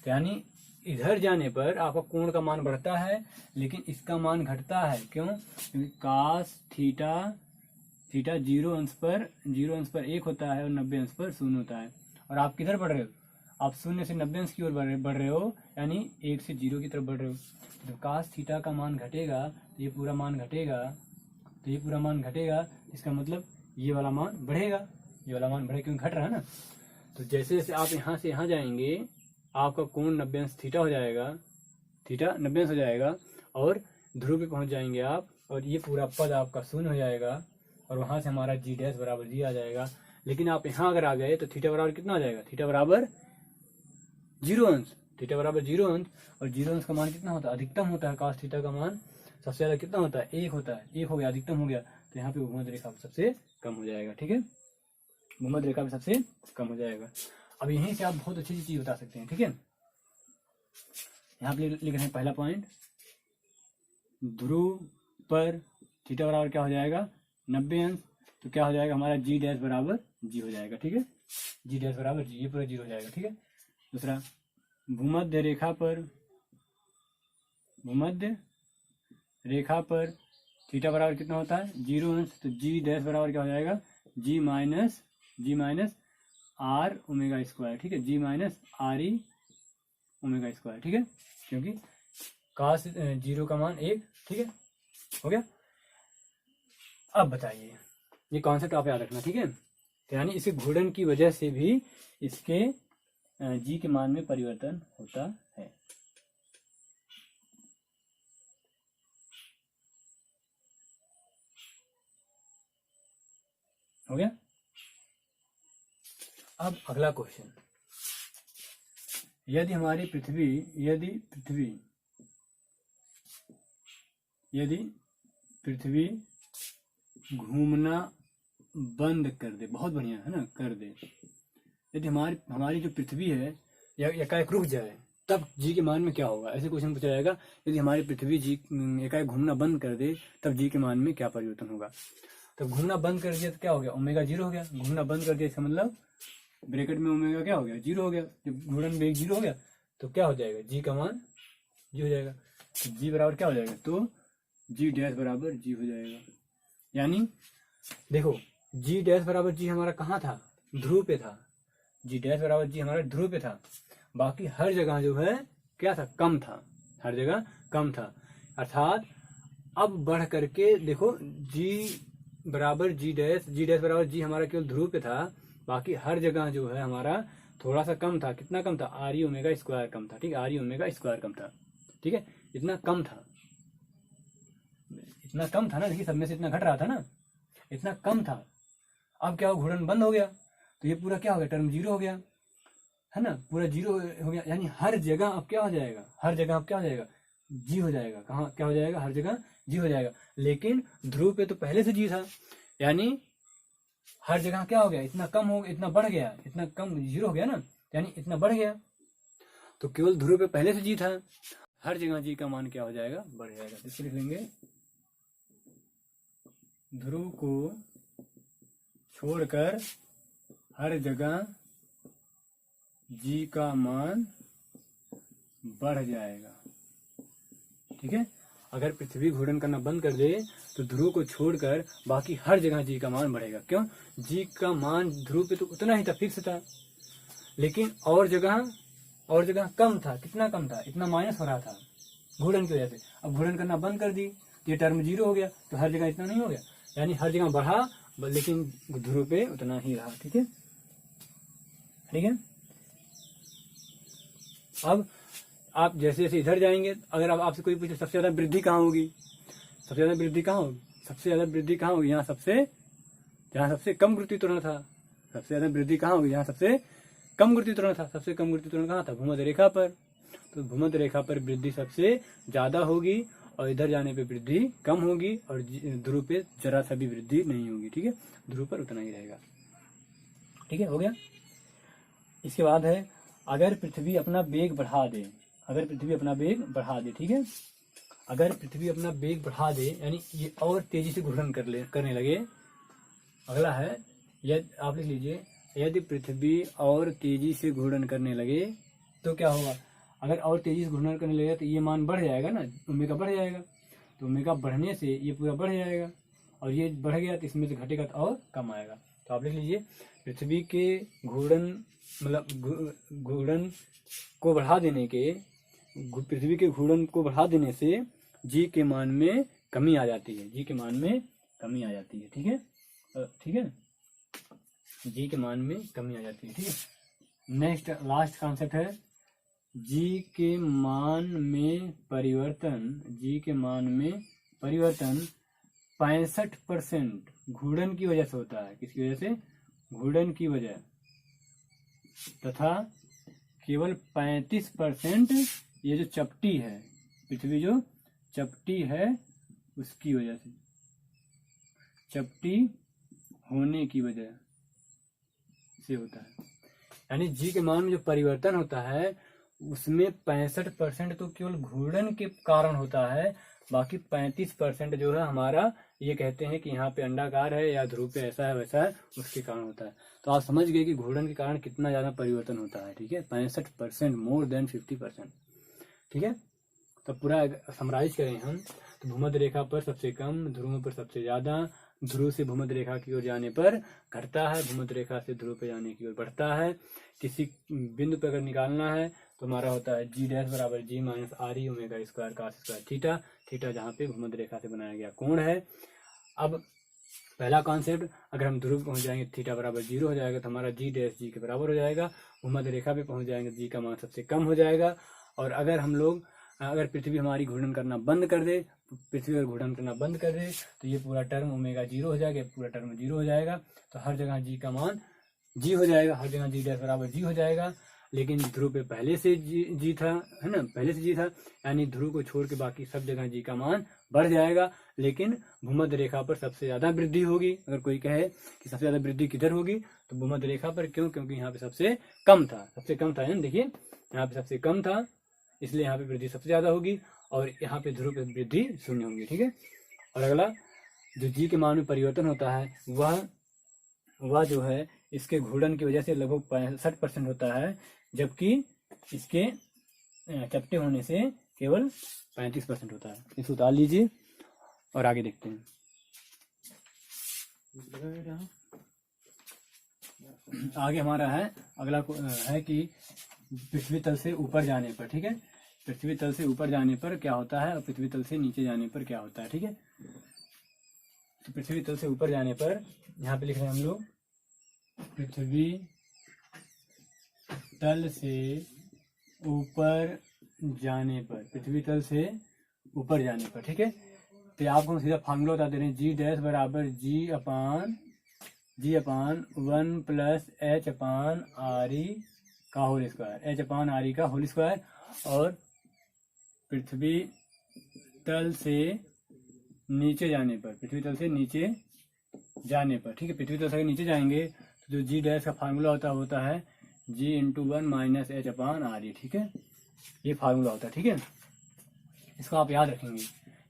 तो यानी इधर जाने पर आपका कोण का मान बढ़ता है, लेकिन इसका मान घटता है, क्यों, क्योंकि cos थीटा 0 अंश पर 1 होता है और 90 अंश पर 0 होता है, और आप किधर बढ़ रहे हो, आप 0 से 90 अंश की ओर बढ़ रहे हो, यानी 1 से 0 की तरफ बढ़ रहे हो, जब cos थीटा का मान घटेगा तो ये पूरा मान घटेगा, इसका मतलब ये वाला मान बढ़ेगा, क्योंकि घट रहा है ना, तो जैसे जैसे आप यहाँ से यहाँ जाएंगे, आपका कोण 90 अंश थीटा हो जाएगा, 90 अंश हो जाएगा, और ध्रुव पे पहुंच जाएंगे आप और ये पूरा पद आपका शून्य हो जाएगा और वहां से हमारा जी डैश बराबर जी आ जाएगा। लेकिन आप यहाँ अगर आ गए तो थीटा बराबर कितना आ जाएगा, थीटा बराबर 0 अंश, थीटा बराबर 0 अंश। और 0 अंश का मान कितना होता है, अधिकतम होता है। cos थीटा का मान सबसे ज्यादा कितना होता है, 1 होता है। 1 हो गया, अधिकतम हो गया, तो यहाँ पे भूमध्य रेखा सबसे कम हो जाएगा। ठीक है, भूमध्य रेखा भी सबसे कम हो जाएगा। अब यहीं से आप बहुत अच्छी चीज बता सकते हैं। ठीक है, यहाँ पे लिख रहे हैं पहला पॉइंट, ध्रुव पर थीटा बराबर क्या हो जाएगा, 90 अंश। तो क्या हो जाएगा हमारा जी डैश बराबर जी हो जाएगा। ठीक है, जी डैश बराबर जी, ये पूरा जी हो जाएगा। ठीक है, दूसरा, भूमध्य रेखा पर, भूमध्य रेखा पर थीटा बराबर कितना होता है, 0 अंश। तो जी डैश बराबर क्या हो जाएगा, g minus R omega square. ठीक है, g minus are e omega square. ठीक है, क्योंकि cos 0 का मान 1। ठीक है, हो गया। अब बताइए, ये कॉन्सेप्ट आप याद रखना। ठीक है, तो यानी इसे घूर्णन की वजह से भी इसके जी के मान में परिवर्तन होता है। हो गया। अब अगला क्वेश्चन, यदि हमारी पृथ्वी, यदि पृथ्वी घूमना बंद कर दे, बहुत बढ़िया है ना, कर दे। यदि हमारी जो पृथ्वी है या एकाएक रुक जाए, तब जी के मान में क्या होगा, ऐसे क्वेश्चन पूछा जाएगा। यदि हमारी पृथ्वी जी एकाएक घूमना बंद कर दे, तब जी के मान में क्या परिवर्तन होगा। तो घूमना बंद कर दिया तो क्या हो गया, ओमेगा 0 हो गया। घूमना बंद कर दिया इसका मतलब ब्रैकेट में ओमेगा क्या हो गया, 0 हो गया। जब घूर्णन वेग 0 हो गया तो क्या हो जाएगा, जी का मान जी हो जाएगा। तो जी बराबर क्या हो जाएगा, तो जी डैश बराबर जी हो जाएगा। यानी देखो, जी डैश बराबर जी हमारा कहाँ था, ध्रुव पे था। जी डैश बराबर जी हमारा ध्रुव पे था, बाकी हर जगह जो है क्या था, कम था, हर जगह कम था। अर्थात अब बढ़ करके देखो, जी बराबर जी डैश बराबर जी हमारा केवल ध्रुव पे था, बाकी हर जगह जो है हमारा थोड़ा सा कम था। कितना कम था, आर ई ओमेगा स्क्वायर कम था। ठीक है, आर ई ओमेगा स्क्वायर कम था। ठीक है, इतना कम था, इतना कम था ना। देखिए, सब में से इतना घट रहा था ना, इतना कम था। अब क्या हो, घूर्णन बंद हो गया, तो ये पूरा क्या हो गया, टर्म 0 हो गया, है ना, पूरा 0 हो गया। यानी हर जगह अब क्या हो जाएगा, हर जगह अब क्या हो जाएगा, जी हो जाएगा। कहाँ क्या हो जाएगा, हर जगह जी हो जाएगा। लेकिन ध्रुव पे तो पहले से जी था, यानी हर जगह क्या हो गया, इतना कम हो गया, इतना बढ़ गया, इतना कम 0 हो गया ना, यानी इतना बढ़ गया। तो केवल ध्रुव पे पहले से जी था, हर जगह जी का मान क्या हो जाएगा, बढ़ जाएगा। तो लिख लेंगे, ध्रुव को छोड़कर हर जगह जी का मान बढ़ जाएगा। ठीक है, अगर पृथ्वी घूर्णन करना बंद कर दे तो ध्रुव को छोड़कर बाकी हर जगह जी का मान बढ़ेगा। क्यों, जी का मान ध्रुव पे तो उतना ही था, फिक्स था, लेकिन और जगह कम था। कितना कम था, इतना माइनस हो रहा था घूर्णन की वजह से। अब घूर्णन करना बंद कर दी तो ये टर्म 0 हो गया, तो हर जगह इतना नहीं हो गया, यानी हर जगह बढ़ा, लेकिन ध्रुव पे उतना ही रहा। ठीक है, ठीक है। अब आप जैसे जैसे इधर जाएंगे, अगर आप आपसे कोई पूछे सबसे ज्यादा वृद्धि कहाँ होगी, सबसे ज्यादा वृद्धि कहाँ होगी, सबसे ज्यादा वृद्धि कहाँ होगी, यहाँ जहाँ सबसे कम गुरुत्वीय त्वरण था। सबसे ज्यादा वृद्धि कहाँ होगी, यहाँ सबसे कम गुरुत्वीय त्वरण था। सबसे कम गुरुत्वीय त्वरण कहाँ था, भूमध्य रेखा पर। तो भूमध्य रेखा पर वृद्धि सबसे ज्यादा होगी, और इधर जाने पे वृद्धि कम होगी, और ध्रुव पे जरा सा भी वृद्धि नहीं होगी। ठीक है, ध्रुव पर उतना ही रहेगा। ठीक है, हो गया। इसके बाद है, अगर पृथ्वी अपना वेग बढ़ा दे, अगर पृथ्वी अपना वेग बढ़ा दे, ठीक है, अगर पृथ्वी अपना वेग बढ़ा दे, यानी ये और तेजी से घूर्णन करने लगे। अगला है, आप लिख लीजिए, यदि पृथ्वी और तेजी से घूर्णन करने लगे तो क्या होगा। अगर और तेजी से घूर्णन करने लगे तो ये मान बढ़ जाएगा ना, ओमेगा बढ़ जाएगा। तो ओमेगा बढ़ने से ये पूरा बढ़ जाएगा, और ये बढ़ गया तो इसमें से घटेगा तो और कम आएगा। तो आप लिख लीजिए, पृथ्वी के घूर्णन मतलब घूर्णन को बढ़ा देने के, पृथ्वी के घूर्णन को बढ़ा देने से जी के मान में कमी आ जाती है, जी के मान में कमी आ जाती है। ठीक है, ठीक है, जी के मान में कमी आ जाती है। ठीक है, नेक्स्ट लास्ट कॉन्सेप्ट है, जी के मान में परिवर्तन, जी के मान में परिवर्तन 65% घूर्णन की वजह से होता है। किसकी वजह से? घूर्णन की वजह। तथा केवल 35% ये जो चपटी है, पृथ्वी जो चपटी है उसकी वजह से, चपटी होने की वजह से होता है। यानी जी के मान में जो परिवर्तन होता है उसमें 65% तो केवल घूर्णन के कारण होता है, बाकी 35% जो है हमारा ये कहते हैं कि यहाँ पे अंडाकार है या ध्रुव पे ऐसा है वैसा है, उसके कारण होता है। तो आप समझ गए कि घूर्णन के कारण कितना ज्यादा परिवर्तन होता है। ठीक है, 65%, मोर देन 50%। ठीक है, तो पूरा समराइज करें हम तो भूमध्य रेखा पर सबसे कम, ध्रुवों पर सबसे ज्यादा, ध्रुव से भूमध्य रेखा की ओर जाने पर घटता है, भूमध्य रेखा से ध्रुव पे जाने की ओर बढ़ता है। किसी बिंदु पर अगर निकालना है तो हमारा होता है जी डैश बराबर g minus are e omega square cos square theta, theta जहाँ पे भूमध्य रेखा से बनाया गया कोण है। अब पहला कॉन्सेप्ट, अगर हम ध्रुव पहुंच जाएंगे थीटा बराबर 0 हो जाएगा तो हमारा जी डैश जी के बराबर हो जाएगा। भूमध्य रेखा पे पहुंच जाएंगे जी का मान सबसे कम हो जाएगा। और अगर पृथ्वी हमारी घूर्णन करना बंद कर दे, पृथ्वी अगर घूर्णन करना बंद कर दे तो ये पूरा टर्म ओमेगा 0 हो जाएगा, पूरा टर्म 0 हो जाएगा। तो हर जगह जी का मान जी हो जाएगा, हर जगह जी डैश बराबर जी हो जाएगा। लेकिन ध्रुव पे पहले से जी था, है ना, पहले से जी था, यानी ध्रुव को छोड़ के बाकी सब जगह जी का मान बढ़ जाएगा। लेकिन भूमध्य रेखा पर सबसे ज्यादा वृद्धि होगी। अगर कोई कहे कि सबसे ज्यादा वृद्धि किधर होगी तो भूमध्य रेखा पर। क्यों? क्योंकि यहाँ पे सबसे कम था, सबसे कम था, है ना, देखिए यहाँ पे सबसे कम था, इसलिए यहाँ पे वृद्धि सबसे ज्यादा होगी और यहाँ पे ध्रुव पे वृद्धि शून्य होगी। ठीक है, और अगला जो जी के मान में परिवर्तन होता है वह जो है इसके घूर्णन की वजह से लगभग 65% होता है, जबकि इसके चपटे होने से केवल 35% होता है। इसको उतार लीजिए और आगे देखते हैं। आगे हमारा है अगला है कि पृथ्वी तल से ऊपर जाने पर। ठीक है, पृथ्वी तल से ऊपर जाने पर क्या होता है और पृथ्वी तल से नीचे जाने पर क्या होता है। ठीक है, तो पृथ्वी तल से ऊपर जाने पर यहाँ पे लिख रहे हैं हम लोग, पृथ्वी तल से ऊपर जाने पर, पृथ्वी तल से ऊपर जाने पर। ठीक है, तो आपको सीधा फार्मूला बता दे रहे हैं, जी डैश बराबर जी अपान 1 प्लस एच अपान आर ई का होल स्क्वायर, एच अपान आर ई का होल स्क्वायर। और पृथ्वी तल से नीचे जाने पर, पृथ्वी तल से नीचे जाने पर, ठीक है, पृथ्वी तल से नीचे जाएंगे तो जो जी डैश का फार्मूला होता है जी इंटू 1 माइनस एच अपान आर ई। ठीक है, ये फार्मूला होता है। ठीक है, इसको आप याद रखेंगे।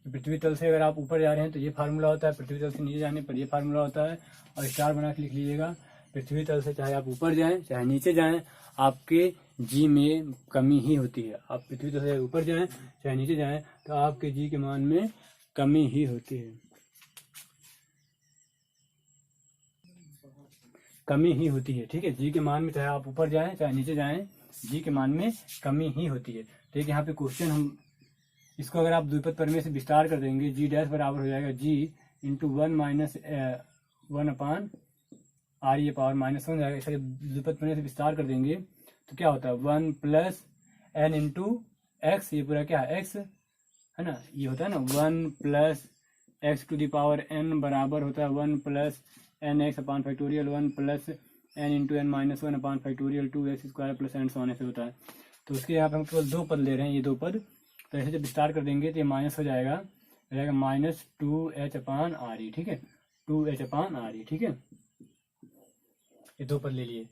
पृथ्वी तल से अगर आप ऊपर जा रहे हैं तो ये फार्मूला होता है, पृथ्वी तल से नीचे जाने पर ये फार्मूला होता है। और स्टार बना के लिख लीजिएगा, पृथ्वी तल से चाहे आप ऊपर जाएं चाहे नीचे जाएं, आपके जी में कमी ही होती है। आप पृथ्वी तल से ऊपर जाएं चाहे नीचे जाएं तो आपके जी के मान में कमी ही होती है, कमी ही होती है। ठीक है, जी के मान में चाहे आप ऊपर जाएं चाहे नीचे जाएं, जी के मान में कमी ही होती है। तो यहाँ पे क्वेश्चन, हम इसको अगर आप द्विपद प्रमेय से विस्तार कर देंगे, जी डैश बराबर हो जाएगा जी इंटू 1 माइनस 1 अपान आर ई पावर -1 हो जाएगा। इसका द्विपद प्रमेय से विस्तार कर देंगे तो क्या होता है 1 प्लस एन इंटू एक्स, ये पूरा क्या है एक्स, है ना, ये होता है ना 1 plus x to the power n बराबर होता है 1 plus n x upon factorial 1 plus n into n minus 1 upon factorial 2x square plus n so से होता है। तो उसके यहाँ पे हम केवल दो पद ले रहे हैं, ये दो पद, तो ऐसे जब विस्तार कर देंगे तो ये माइनस हो जाएगा -2h अपान आर ई। ठीक है, 2h अपान आर ई। ठीक है, ये दो पद ले लिए।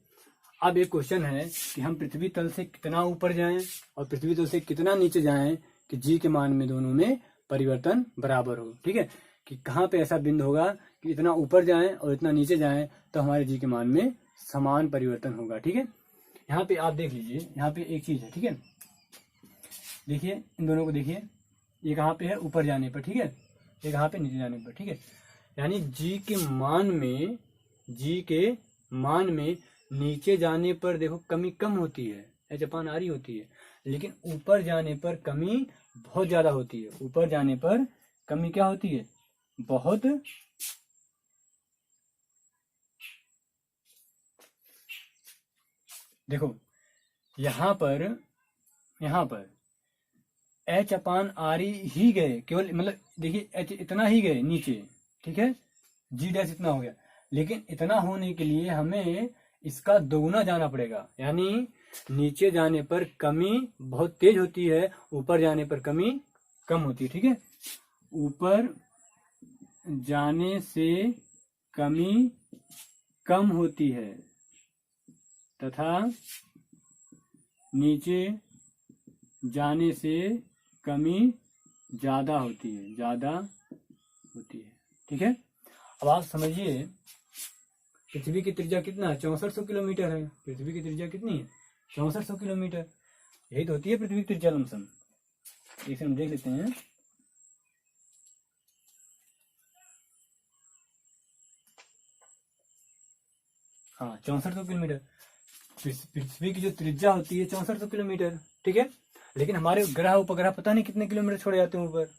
अब एक क्वेश्चन है कि हम पृथ्वी तल से कितना ऊपर जाएं और पृथ्वी तल से कितना नीचे जाएं कि जी के मान में दोनों में परिवर्तन बराबर हो। ठीक है, कि कहाँ पे ऐसा बिंदु होगा कि इतना ऊपर जाएं और इतना नीचे जाएं तो हमारे जी के मान में समान परिवर्तन होगा। ठीक है, यहाँ पे आप देख लीजिए, यहाँ पे एक चीज है। ठीक है, देखिए इन दोनों को देखिए, ये कहाँ पे है ऊपर जाने पर, ठीक है, ये कहाँ पे नीचे जाने पर। ठीक है, यानी जी के मान में नीचे जाने पर देखो कमी कम होती है, एच अपान आर ई होती है, लेकिन ऊपर जाने पर कमी बहुत ज्यादा होती है। ऊपर जाने पर कमी क्या होती है, बहुत, देखो यहाँ पर एच अपान आर ही गए, केवल मतलब देखिए एच इतना ही गए नीचे, ठीक है, जी डैश इतना हो गया, लेकिन इतना होने के लिए हमें इसका दोगुना जाना पड़ेगा, यानी नीचे जाने पर कमी बहुत तेज होती है, ऊपर जाने पर कमी कम होती है, ठीक है। ऊपर जाने से कमी कम होती है तथा नीचे जाने से कमी ज्यादा होती है, ज्यादा होती है, ठीक है। अब आप समझिए पृथ्वी की त्रिज्या कितना है, 6400 किलोमीटर है। पृथ्वी की त्रिज्या कितनी है, 6400 किलोमीटर। यही तो होती है पृथ्वी की त्रिज्या लमसम। इसे हम देख लेते हैं। हाँ 6400 किलोमीटर पृथ्वी की जो त्रिज्या होती है, 6400 किलोमीटर, ठीक है। लेकिन हमारे ग्रह उपग्रह पता नहीं कितने किलोमीटर छोड़े जाते हैं ऊपर,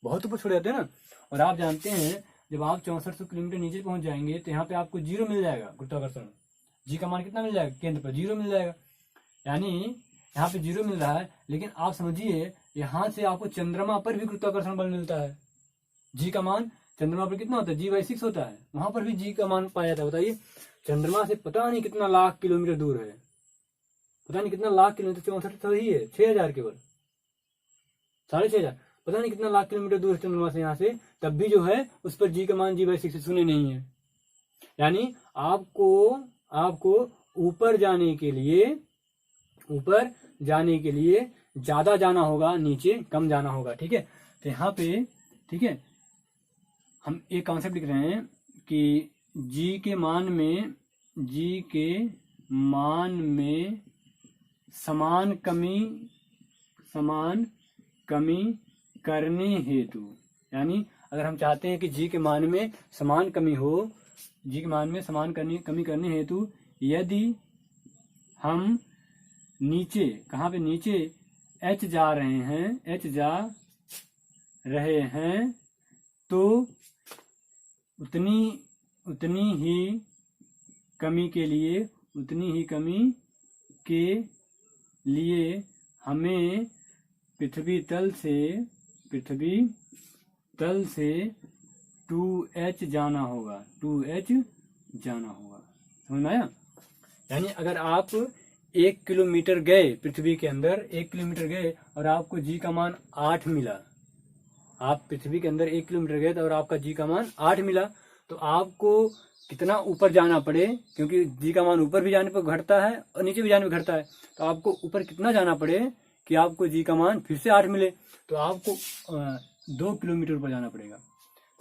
बहुत ऊपर छोड़े जाते हैं ना। और आप जानते हैं जब आप 6400 किलोमीटर नीचे पहुंच जाएंगे तो यहाँ पे आपको जीरो मिल जाएगा गुरुत्वाकर्षण। जी का मान कितना मिल जाएगा, केंद्र पर जीरो मिल जाएगा, यानी यहाँ पे जीरो मिल रहा है। लेकिन आप समझिए यहाँ से आपको चंद्रमा पर भी गुरुत्वाकर्षण बल मिलता है। जी का मान चंद्रमा पर कितना होता है, G/6 होता है, वहां पर भी जी का मान पाया जाता है। बताइए चंद्रमा से पता नहीं कितना लाख किलोमीटर दूर है, पता नहीं कितना लाख किलोमीटर, 64 तो ही है, 6000 केवल, 6500, पता नहीं कितना लाख किलोमीटर दूर है चंद्रमा से यहाँ से, तब भी जो है उस पर जी का मान G/6 शून्य नहीं है। यानी आपको ऊपर जाने के लिए ज्यादा जाना होगा, नीचे कम जाना होगा, ठीक है। तो यहाँ पे ठीक है हम एक कॉन्सेप्ट लिख रहे हैं कि जी के मान में समान कमी करने हेतु, यानी अगर हम चाहते हैं कि जी के मान में समान कमी हो, जी के मान में समान कमी करने हेतु यदि हम नीचे, कहाँ पे नीचे, एच जा रहे हैं तो उतनी ही कमी के लिए हमें पृथ्वी तल से 2h जाना होगा, 2h जाना होगा। समझ में आया? यानी अगर आप 1 किलोमीटर गए पृथ्वी के अंदर, 1 किलोमीटर गए और आपको जी का मान 8 मिला, आप पृथ्वी के अंदर 1 किलोमीटर गए और आपका जी का मान 8 मिला, तो आपको कितना ऊपर जाना पड़े, क्योंकि जी का मान ऊपर भी जाने पर घटता है और नीचे भी जाने पर घटता है, तो आपको ऊपर कितना जाना पड़े कि आपको जी का मान फिर से 8 मिले, तो आपको 2 किलोमीटर ऊपर जाना पड़ेगा।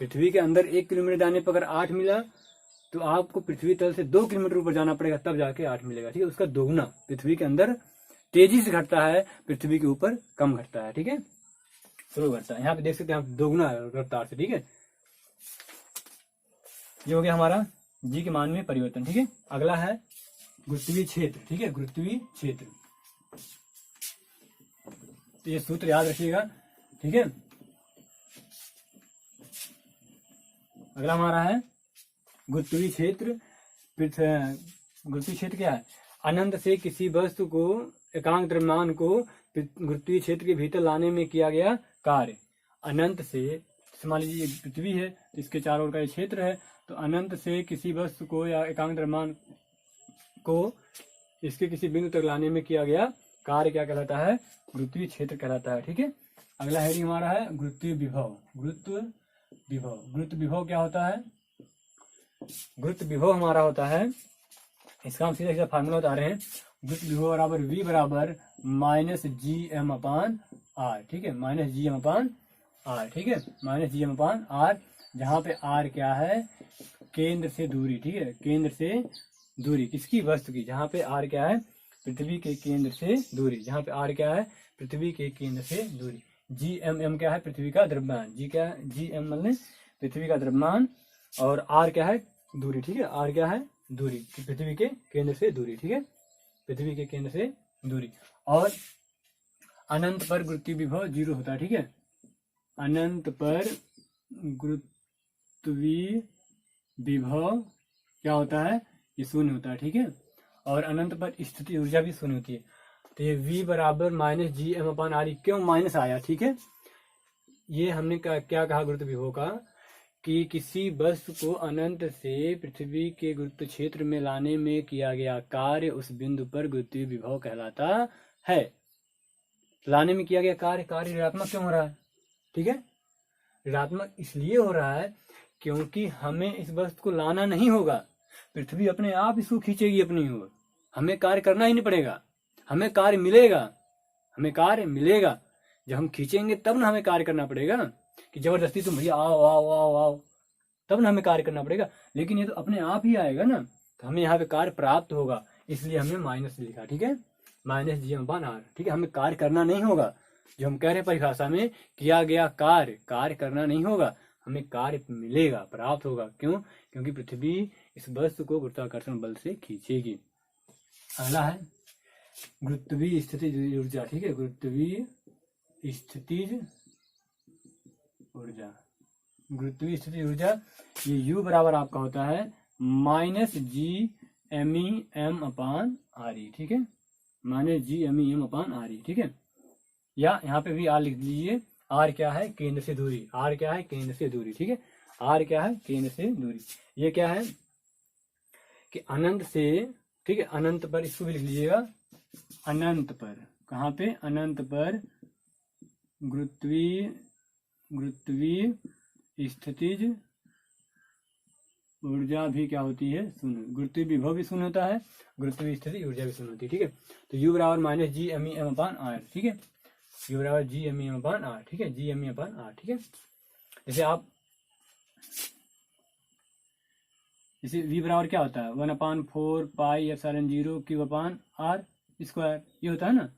पृथ्वी के अंदर 1 किलोमीटर जाने पर अगर 8 मिला तो आपको पृथ्वी तल से 2 किलोमीटर ऊपर जाना पड़ेगा, तब जाके 8 मिलेगा, ठीक है। उसका दोगुना पृथ्वी के अंदर तेजी से घटता है, पृथ्वी के ऊपर कम घटता है, ठीक है, स्लो घटता है। यहाँ पे देख सकते हैं आप दोगुना रफ्तार से, ठीक है। ये हो गया हमारा जी के मान में परिवर्तन, ठीक है। अगला है गुरुत्वीय क्षेत्र, ठीक है, गुरुत्वीय क्षेत्र। तो ये सूत्र याद रखिएगा, ठीक है। अगला हमारा है गुरुत्वीय क्षेत्र। गुरुत्वीय क्षेत्र क्या है, अनंत से किसी वस्तु को, एकांक द्रव्यमान को गुरुत्वीय क्षेत्र के भीतर लाने में किया गया कार्य। अनंत से, मान लीजिए पृथ्वी है तो इसके चारों ओर का ये क्षेत्र है, तो अनंत से किसी वस्तु को या एकांक द्रव्यमान को इसके किसी बिंदु तक लाने में किया गया कार्य क्या कहलाता है, गुरुत्वीय क्षेत्र कहलाता है, ठीक है। अगला हेडिंग हमारा है गुरुत्वीय विभव। गुरुत्व विभव क्या होता है, गुरुत्व विभव हमारा होता है, इसका हम सीधा सीधा फार्मूला बता रहे हैं। गुरुत्व विभव बराबर V बराबर -gm/r, ठीक है, -gm/r, ठीक है, -gm/r, जहाँ पे r क्या है, केंद्र से दूरी, ठीक है, केंद्र से दूरी किसकी, वस्तु की, जहाँ पे r क्या है, पृथ्वी के केंद्र से दूरी, जहाँ पे r क्या है, पृथ्वी के केंद्र से दूरी। gm क्या है, पृथ्वी का द्रव्यमान, g क्या है, gm मतलब पृथ्वी का द्रव्यमान, और r क्या है, दूरी, ठीक है, r क्या है, दूरी, पृथ्वी के केंद्र से दूरी, ठीक है, पृथ्वी के केंद्र से दूरी। और अनंत पर गुरुत्वीय विभव 0 होता है, ठीक है, अनंत पर गुरुत्वीय विभव क्या होता है, ये शून्य होता है, ठीक है। और अनंत पर स्थिति ऊर्जा भी शून्य होती है। तो ये v बराबर minus G M upon R. क्यों माइनस आया, ठीक है, ये हमने क्या कहा गुरुत्व विभव का, कि किसी वस्तु को अनंत से पृथ्वी के गुरुत्व क्षेत्र में लाने में किया गया कार्य उस बिंदु पर गुरुत्वीय विभव कहलाता है। लाने में किया गया कार्य ऋणात्मक क्यों हो रहा है, ठीक है, ऋणात्मक इसलिए हो रहा है क्योंकि हमें इस वस्तु को लाना नहीं होगा, पृथ्वी अपने आप इसको खींचेगी अपनी ओर, हमें कार्य करना ही नहीं पड़ेगा, हमें कार्य मिलेगा। जब हम खींचेंगे तब ना हमें कार्य करना पड़ेगा ना, कि जबरदस्ती तुम भैया आओ आओ आओ आओ, तब ना हमें कार्य करना पड़ेगा। लेकिन ये तो अपने आप ही आएगा ना, तो हमें यहाँ पे कार्य प्राप्त होगा, इसलिए हमने माइनस लिखा, ठीक है, माइनस जी एम आर, ठीक है। हमें कार्य करना नहीं होगा, जो हम कह रहे हैं परिभाषा में किया गया कार्य करना नहीं होगा, हमें कार्य मिलेगा, प्राप्त होगा। क्यों? क्योंकि पृथ्वी इस वस्तु को गुरुत्वाकर्षण बल से खींचेगी। अगला है गुरुत्वीय स्थितिज ऊर्जा, ठीक है, गुरुत्वीय स्थितिज ऊर्जा, गुरुत्वीय स्थितिज ऊर्जा, ये U बराबर आपका होता है minus G M E M upon R E, ठीक है, minus G M E M upon R E, ठीक है। या यहाँ पे भी आर लिख लीजिए, आर क्या है, केंद्र से दूरी, आर क्या है, केंद्र से दूरी, ठीक है, आर क्या है, केंद्र से दूरी। ये क्या है कि अनंत से, ठीक है, अनंत पर, इसको भी लिख लीजिएगा, अनंत पर, कहाँ पे, अनंत पर गुरुत्वीय स्थितिज ऊर्जा भी क्या होती है, शून्य। गुरुत्वीय विभव भी शून्य होता है, गुरुत्वीय स्थिति ऊर्जा भी शून्य होती है, ठीक है। तो U बराबर minus G M E M upon R, ठीक है, U बराबर G M E M upon R, ठीक है, G M E upon R, ठीक है। जैसे V बराबर क्या होता है, 1/4 pi epsilon 0 Q upon R square, ये होता है ना,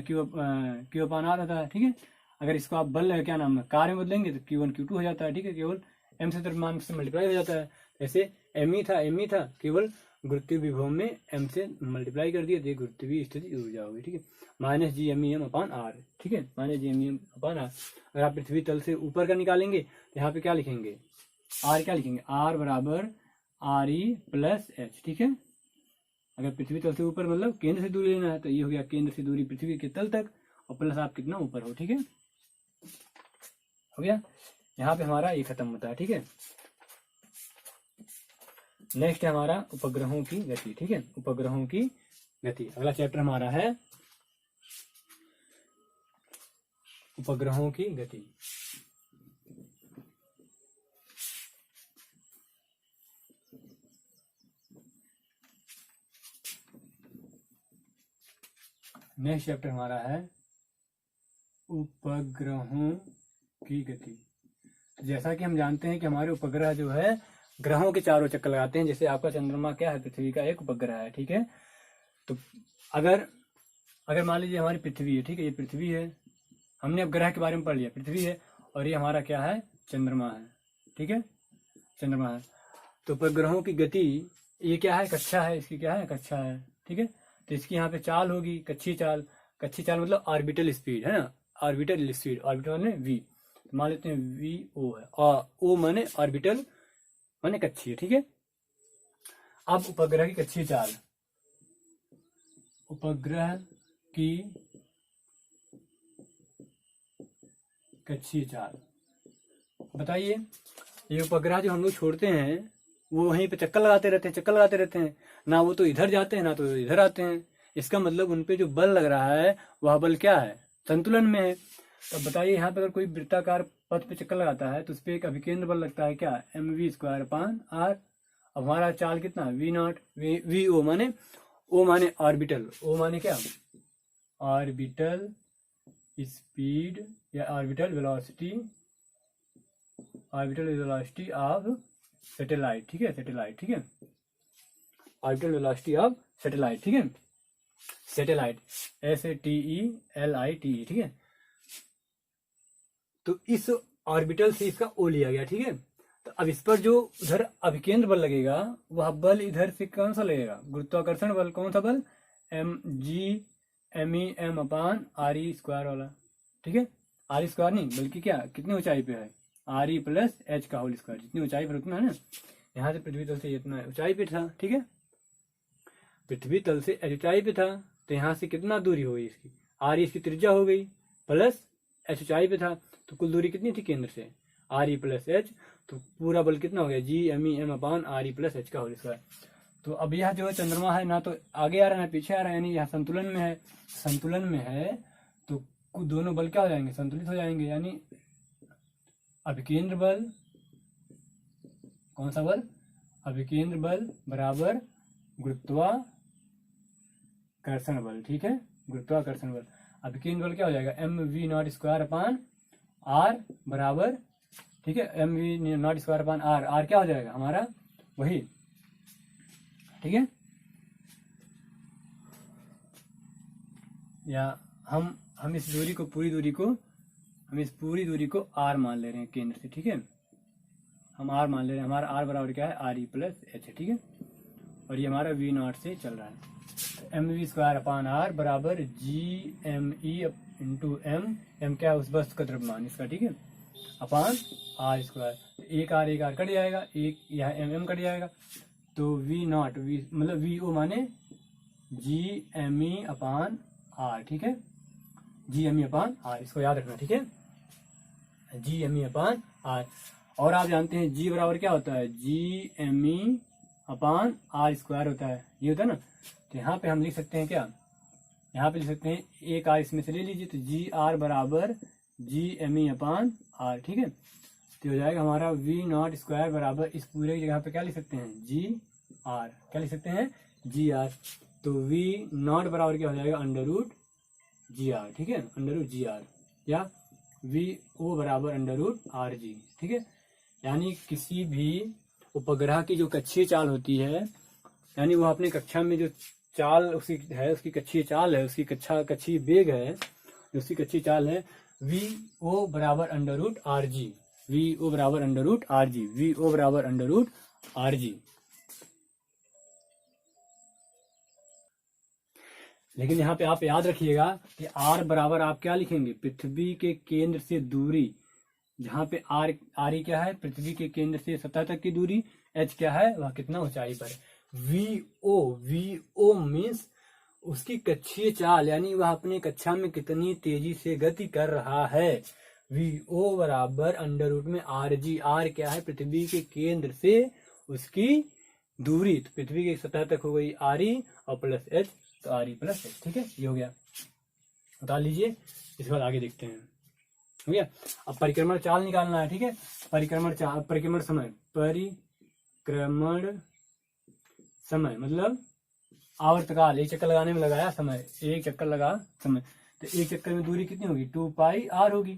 क्यू अपान आर होता है, ठीक है। अगर इसको आप बल क्या नाम है, कार्य में बदलेंगे तो Q1 Q2 हो जाता है, ठीक है, केवल m से द्रव्यमान से मल्टीप्लाई हो जाता है। जैसे m ही था, केवल गुरुत्वीय विभव में m से मल्टीप्लाई कर दिया तो गुरुत्वीय स्थिति ऊर्जा होगी, ठीक है, minus G M E M upon R, ठीक है, minus G M E M upon R. अगर आप पृथ्वी तल से ऊपर का निकालेंगे तो यहाँ पे क्या लिखेंगे, आर क्या लिखेंगे, आर बराबर आर ई प्लस एच, ठीक है। अगर पृथ्वी तल से ऊपर मतलब केंद्र से दूरी लेना है तो ये हो गया केंद्र से दूरी पृथ्वी के तल तक, और प्लस आप कितना ऊपर हो, ठीक है, हो गया। यहाँ पे हमारा ये खत्म होता है, ठीक है। नेक्स्ट है हमारा उपग्रहों की गति, ठीक है, उपग्रहों की गति। अगला चैप्टर हमारा है उपग्रहों की गति। नेक्स्ट चैप्टर हमारा है उपग्रहों की गति। जैसा कि हम जानते हैं कि हमारे उपग्रह जो है ग्रहों के चारों चक्कर लगाते हैं। जैसे आपका चंद्रमा क्या है, पृथ्वी का एक उपग्रह है, ठीक है। तो अगर मान लीजिए हमारी पृथ्वी है, ठीक है, ये पृथ्वी है, हमने अब ग्रह के बारे में पढ़ लिया, पृथ्वी है, और ये हमारा क्या है, चंद्रमा है, ठीक है, चंद्रमा है। तो उपग्रहों की गति ये क्या है, कक्षा है, इसकी क्या है, कक्षा है, ठीक है। तो इसकी यहाँ पे चाल होगी, कक्षीय चाल मतलब ऑर्बिटल स्पीड है ना, ऑर्बिटल स्पीड, ऑर्बिटल माने v, मान लेते हैं वी ओ है, और ओ माने ऑर्बिटल माने कक्षीय, ठीक है। अब उपग्रह की कक्षीय चाल, उपग्रह की कक्षीय चाल बताइए। ये उपग्रह जो हम लोग छोड़ते हैं वो वहीं पे चक्कर लगाते रहते हैं, ना वो तो इधर जाते हैं ना तो इधर आते हैं। इसका मतलब उनपे जो बल लग रहा है वह बल क्या है, संतुलन में है। तो बताइए यहाँ पे अगर कोई वृत्ताकार पथ पे चक्कर लगाता है तो उस पर एक अभिकेंद्र बल लगता है क्या, mv² अपान r। अब हमारा चाल कितना, v0, वी ओ माने ऑर्बिटल, ओ माने क्या, ऑर्बिटल स्पीड या ऑर्बिटल वेलोसिटी ऑफ सैटेलाइट, ठीक है, सैटेलाइट, ठीक है, ऑर्बिटल वेलोसिटी ऑफ सैटेलाइट, ठीक है, सैटेलाइट SATELITE, ठीक है। तो इस ऑर्बिटल से इसका ओ लिया गया, ठीक है। तो अब इस पर जो उधर अभिकेंद्र बल लगेगा वह बल इधर से कौन सा लगेगा, गुरुत्वाकर्षण बल, कौन सा बल, mgmem अपान re² वाला, ठीक है, r² नहीं बल्कि क्या, कितनी ऊंचाई पे है, re प्लस h का होल स्क्वायर, जितनी ऊंचाई पर उतना है ना। यहाँ से पृथ्वी तल से इतना ऊंचाई पे था, ठीक है, पृथ्वी तल से ऊंचाई पे था, तो यहाँ से कितना दूरी हो गई इसकी, आर ई इसकी त्रिज्या हो गई, प्लस एच ऊंचाई पे था, तो कुल दूरी कितनी थी केंद्र से, आर ई प्लस एच, तो पूरा बल कितना हो गया, जी M E M upon R E plus H का होल स्क्वायर। तो अब यह जो है चंद्रमा है ना तो आगे आ रहा है ना पीछे आ रहा है, यानी यह संतुलन में है, संतुलन में है तो दोनों बल क्या हो जाएंगे, संतुलित हो जाएंगे, यानी अभिकेंद्र बल, कौन सा बल, अभिकेंद्र बल बराबर गुरुत्वाकर्षण बल, ठीक है, गुरुत्वाकर्षण बल, अभिकेंद्र बल क्या हो जाएगा, M V naught square upon R बराबर, ठीक है, M V naught square upon R, R क्या हो जाएगा हमारा वही, ठीक है, या हम इस दूरी को, पूरी दूरी को, हम इस पूरी दूरी को आर मान ले रहे हैं केंद्र से, ठीक है, हम आर मान ले रहे हैं, हमारा आर बराबर क्या है, आर ई प्लस एच है, ठीक है, और ये हमारा वी नॉट से चल रहा है, तो M V square upon R बराबर G M E into M, M क्या है उस वस्तु का द्रव्यमान इसका, ठीक है, अपान आर स्क्वायर, एक आर कट जाएगा, एक यह एम एम कट जाएगा, तो वी नॉट, वी मतलब वी ओ माने G M E upon R, ठीक है, G M E upon are, इसको याद रखना, ठीक है, G M E upon are, और आप जानते हैं जी बराबर क्या होता है, G M E upon R square होता है, ये होता है ना, तो यहाँ पे हम लिख सकते हैं क्या, यहाँ पे लिख सकते हैं एक आर इसमें से ले लीजिए, तो जी आर बराबर G M E upon R, ठीक है, तो हो जाएगा हमारा वी नॉट स्क्वायर बराबर, इस पूरे की जगह पे क्या लिख सकते हैं, जी आर, क्या लिख सकते हैं, जी आर, तो वी नॉट बराबर क्या हो जाएगा, अंडर रूट जी आर, ठीक है, अंडर रूट जी आर, या वी ओ बराबर अंडर रूट आर जी, ठीक है, यानी किसी भी उपग्रह की जो कक्षीय चाल होती है, यानी वो अपने कक्षा में जो चाल उसकी है, उसकी कक्षीय चाल है, उसकी कक्षीय वेग है, उसकी कक्षीय चाल है, वी ओ बराबर under root R G, V O बराबर under root R G, V O बराबर अंडर रूट आर जी। लेकिन यहाँ पे आप याद रखिएगा कि आर बराबर आप क्या लिखेंगे, पृथ्वी के केंद्र से दूरी, जहाँ पे आर ई क्या है, पृथ्वी के केंद्र से सतह तक की दूरी, एच क्या है, वह कितना ऊंचाई पर, वी ओ मीन्स उसकी कक्षीय चाल, यानी वह अपनी कक्षा में कितनी तेजी से गति कर रहा है, वी ओ बराबर अंडर रूट में आर जी, आर क्या है, पृथ्वी के केंद्र से उसकी दूरी, तो पृथ्वी की सतह तक हो गई आर ई और प्लस एच, तो आर ई प्लस एच, ठीक है, ये हो गया, बता लीजिए, इसके बाद आगे देखते हैं, हो गया। अब परिक्रमण चाल निकालना है, ठीक है, परिक्रमण समय, परिक्रमण समय मतलब आवर्तकाल, एक चक्कर लगाने में लगाया समय, एक चक्कर लगा समय, तो एक चक्कर में दूरी कितनी होगी, 2 पाई आर होगी,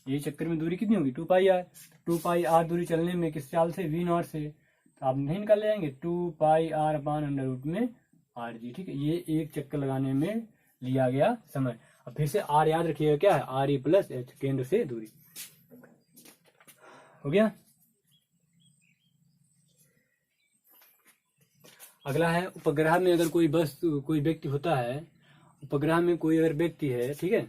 एक चक्कर में दूरी कितनी होगी, 2 पाई आर, 2 पाई आर दूरी चलने में किस चाल से, वी नॉट से, तो आप नहीं निकाल ले जाएंगे, 2 पाई आर अपान अंडर रूट में आर जी, ठीक है, ये एक चक्कर लगाने में लिया गया समय। अब फिर से आर याद रखिएगा क्या है, आर ई प्लस एच, केंद्र से दूरी, हो गया। अगला है उपग्रह में अगर कोई कोई व्यक्ति होता है, उपग्रह में कोई अगर व्यक्ति है, ठीक है,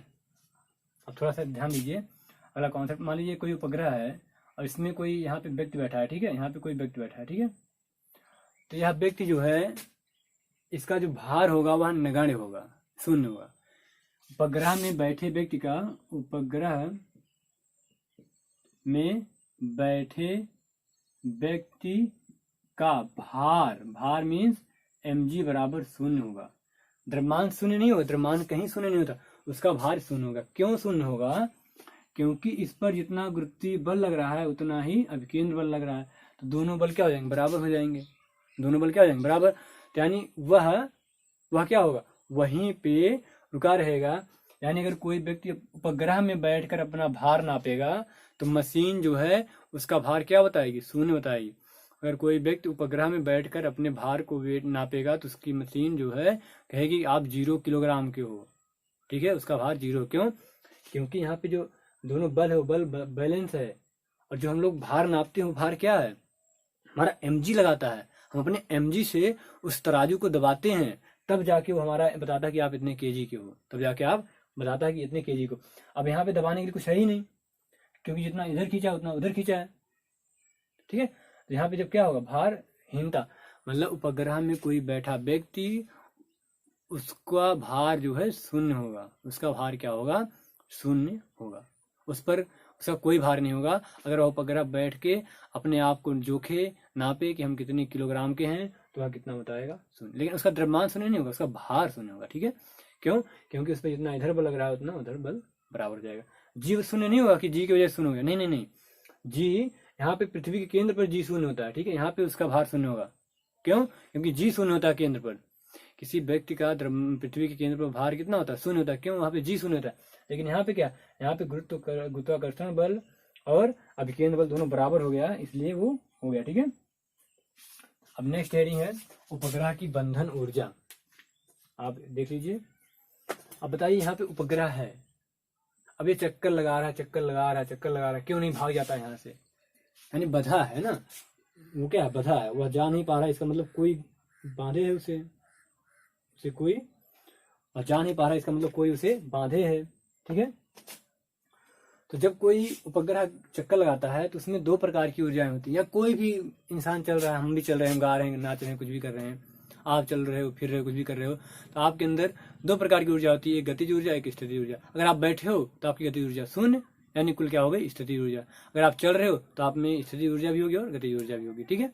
अब थोड़ा सा ध्यान दीजिए, अगला कॉन्सेप्ट, मान लीजिए कोई उपग्रह है और इसमें कोई यहाँ पे व्यक्ति बैठा है, ठीक है, यहाँ पे कोई व्यक्ति बैठा है, ठीक है, तो यह व्यक्ति जो है, इसका जो भार होगा वह नगण्य होगा, शून्य होगा, उपग्रह में बैठे व्यक्ति का, उपग्रह में बैठे व्यक्ति का भार मीन्स mg बराबर शून्य होगा, द्रव्यमान शून्य नहीं होगा, द्रव्यमान कहीं शून्य नहीं होता, उसका भार शून्य होगा, क्यों शून्य होगा, क्योंकि इस पर जितना गुरुत्वीय बल लग रहा है उतना ही अभिकेंद्र बल लग रहा है, तो दोनों बल क्या हो जाएंगे, बराबर हो जाएंगे, दोनों बल क्या हो जाएंगे, बराबर, तो यानी वह क्या होगा, वहीं पे रुका रहेगा, यानी अगर कोई व्यक्ति उपग्रह में बैठकर अपना भार नापेगा तो मशीन जो है उसका भार क्या बताएगी, शून्य बताएगी, अगर कोई व्यक्ति उपग्रह में बैठकर अपने भार को वेट नापेगा तो उसकी मशीन जो है कहेगी आप 0 किलोग्राम के हो, ठीक है, उसका भार 0, क्यों, क्योंकि यहाँ पे जो दोनों बल है वो बल बैलेंस है, और जो हम लोग भार नापते हैं वो भार क्या है, हमारा mg लगाता है, हम अपने mg से उस तराजू को दबाते हैं, तब जाके वो हमारा बताता है कि आप इतने केजी के हो, तब जाके आप बताता है कि इतने केजी को, अब यहाँ पे दबाने के लिए कुछ है ही नहीं, क्योंकि जितना इधर खींचा उतना उधर खींचा है, ठीक है, तो यहाँ पे जब क्या होगा, भारहीनता, मतलब उपग्रह में कोई बैठा व्यक्ति उसका भार जो है शून्य होगा, उसका भार क्या होगा, शून्य होगा, उस पर उसका कोई भार नहीं होगा। अगर वह उपग्रह बैठ के अपने आप को जोखे, नापे कि हम कितने किलोग्राम के हैं, तो वह कितना बताएगा, शून्य। लेकिन उसका द्रव्यमान शून्य नहीं होगा, उसका भार शून्य होगा, ठीक है। क्यों? क्योंकि उस पर जितना इधर बल लग रहा है उतना उधर बल बराबर हो जाएगा। जी शून्य नहीं होगा कि जी की वजह से शून्य हो गया, नहीं नहीं नहीं, जी यहाँ पे पृथ्वी के केंद्र पर जी शून्य होता है, ठीक है, यहाँ पे उसका भार शून्य होगा। क्यों? क्योंकि जी शून्य होता है केंद्र पर। किसी व्यक्ति का पृथ्वी के केंद्र पर भार कितना होता है, शून्य होता है। क्यों? वहां पे जी शून्य होता है। लेकिन यहाँ पे क्या, यहाँ पे गुरुत्वाकर्षण बल और अभिकेंद्र बल दोनों बराबर हो गया, इसलिए वो हो गया, ठीक है। अब नेक्स्ट हेडिंग है उपग्रह की बंधन ऊर्जा। आप देख लीजिए। अब बताइए, यहाँ पे उपग्रह है, अब ये चक्कर लगा रहा है, चक्कर लगा रहा है, चक्कर लगा रहा है, क्यों नहीं भाग जाता है यहाँ से? यानी बधा है ना, वो क्या है, बधा है, वह जा नहीं पा रहा है, इसका मतलब कोई बांधे है उसे कोई, और जा नहीं पा रहा है, इसका मतलब कोई उसे बांधे है, ठीक है। तो जब कोई उपग्रह चक्कर लगाता है तो उसमें दो प्रकार की ऊर्जाएं होती है। या कोई भी इंसान चल रहा है, हम भी चल रहे हैं, गा रहे हैं, नाच रहे हैं, कुछ भी कर रहे हैं, आप चल रहे हो, फिर रहे हो, कुछ भी कर रहे हो, तो आपके अंदर दो प्रकार की ऊर्जा होती है, एक गतिज ऊर्जा, एक स्थितिज ऊर्जा। अगर आप बैठे हो तो आपकी गतिज ऊर्जा शून्य, यानी कुल क्या हो गई, स्थितिज ऊर्जा। अगर आप चल रहे हो तो आप में स्थितिज ऊर्जा भी होगी और गतिज ऊर्जा भी होगी, ठीक है।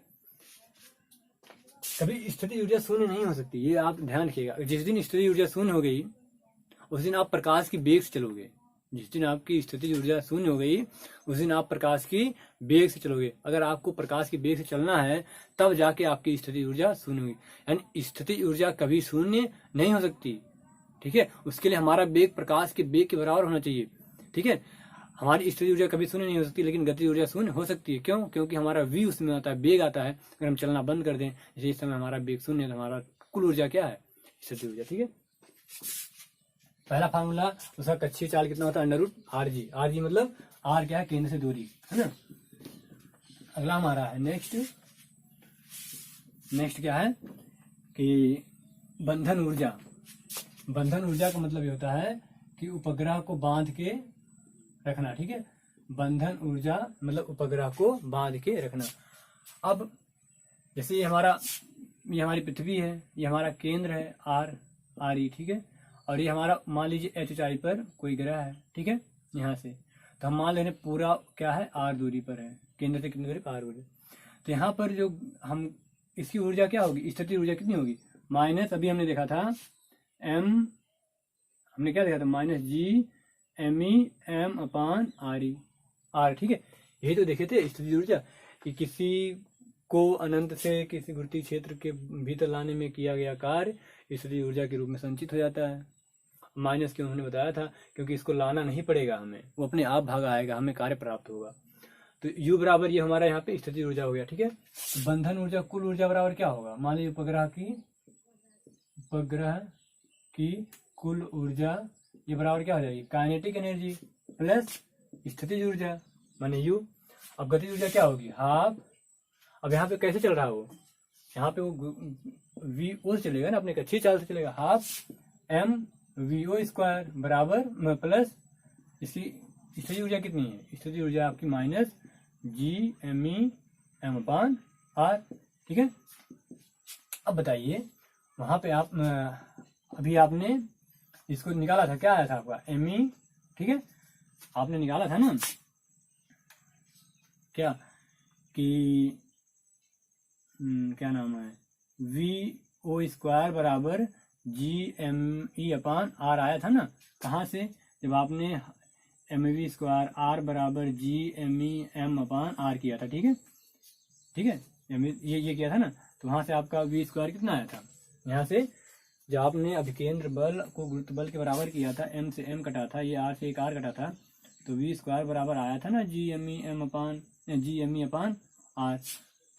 कभी स्थितिज ऊर्जा शून्य नहीं हो सकती, ये आप ध्यान रखिएगा। जिस दिन स्थितिज ऊर्जा शून्य हो गई उस दिन आप प्रकाश की वेग से चलोगे। जिस दिन आपकी स्थितिज ऊर्जा शून्य हो गई उस दिन आप प्रकाश की वेग से चलोगे। अगर आपको प्रकाश की वेग से चलना है तब जाके आपकी स्थितिज ऊर्जा शून्य होगी, यानी स्थितिज ऊर्जा कभी शून्य नहीं हो सकती, ठीक है। उसके लिए हमारा वेग प्रकाश के वेग के बराबर होना चाहिए, ठीक है। हमारी स्थितिज ऊर्जा कभी शून्य नहीं हो सकती, लेकिन गतिज ऊर्जा शून्य हो सकती है। क्यों? क्योंकि हमारा वी उसमें आता है, वेग आता है। अगर हम चलना बंद कर दें, जैसे इस समय हमारा वेग शून्य है, तो हमारा कुल ऊर्जा क्या है, स्थितिज ऊर्जा, ठीक है। पहला फार्मूला उसका कक्षीय चाल कितना होता है, under root R G. R G मतलब आर क्या है, केंद्र से दूरी, है ना। अगला हमारा है नेक्स्ट क्या है कि बंधन ऊर्जा। बंधन ऊर्जा का मतलब ये होता है कि उपग्रह को बांध के रखना, ठीक है। बंधन ऊर्जा मतलब उपग्रह को बांध के रखना। अब जैसे ये हमारी पृथ्वी है, ये हमारा केंद्र है आर ई, ठीक है। और ये हमारा मान लीजिए एच ऊंचाई पर कोई ग्रह है, ठीक है, यहाँ से। तो हम मान ले रहे पूरा क्या है, आर दूरी पर है, केंद्र से कितनी दूरी पर, आर दूरी। तो यहाँ पर जो हम इसकी ऊर्जा क्या होगी, स्थितिज ऊर्जा कितनी होगी, माइनस, अभी हमने देखा था हमने क्या देखा था, minus G M E M upon R E, R, ठीक है। यही तो देखे थे स्थितिज ऊर्जा, कि किसी को अनंत से किसी गुरुत्वीय क्षेत्र के भीतर लाने में किया गया कार्य स्थितिज ऊर्जा के रूप में संचित हो जाता है। माइनस क्यों उन्होंने बताया था, क्योंकि इसको लाना नहीं पड़ेगा हमें, वो अपने आप भाग आएगा, हमें कार्य प्राप्त होगा। तो U बराबर ये हमारा यहाँ पे स्थितिज ऊर्जा हो गया, ठीक है। बंधन ऊर्जा कुल ऊर्जा बराबर क्या होगा, मान लीजिए उपग्रह की कुल ऊर्जा ये बराबर क्या हो जाएगी, काइनेटिक एनर्जी प्लस स्थितिज ऊर्जा माने U। अब गतिज ऊर्जा क्या होगी, हाफ। अब यहाँ पे कैसे चल रहा है वो, यहाँ पे वो VO से चलेगा ना, अपने कक्षीय चाल से चलेगा, हाफ m VO स्क्वायर बराबर प्लस इसकी स्थितिज ऊर्जा कितनी है, स्थितिज ऊर्जा आपकी minus G M E M upon R, ठीक है। अब बताइए वहां पे आप अभी आपने इसको निकाला था, क्या आया था आपका एम ई, ठीक है, आपने निकाला था ना क्या कि क्या नाम है, VO स्क्वायर बराबर G M E upon are आया था ना। कहाँ से, जब आपने एम वी स्क्वायर आर बराबर G M E M upon R किया था, ठीक है, ठीक है, ये किया था ना। तो वहां से आपका V स्क्वायर कितना आया था, यहाँ से जब आपने अभिकेंद्र बल को गुरुत्व बल के बराबर किया था, M से M कटा था, ये R से एक R कटा था, तो V स्क्वायर बराबर आया था ना जी एम ई अपान आर,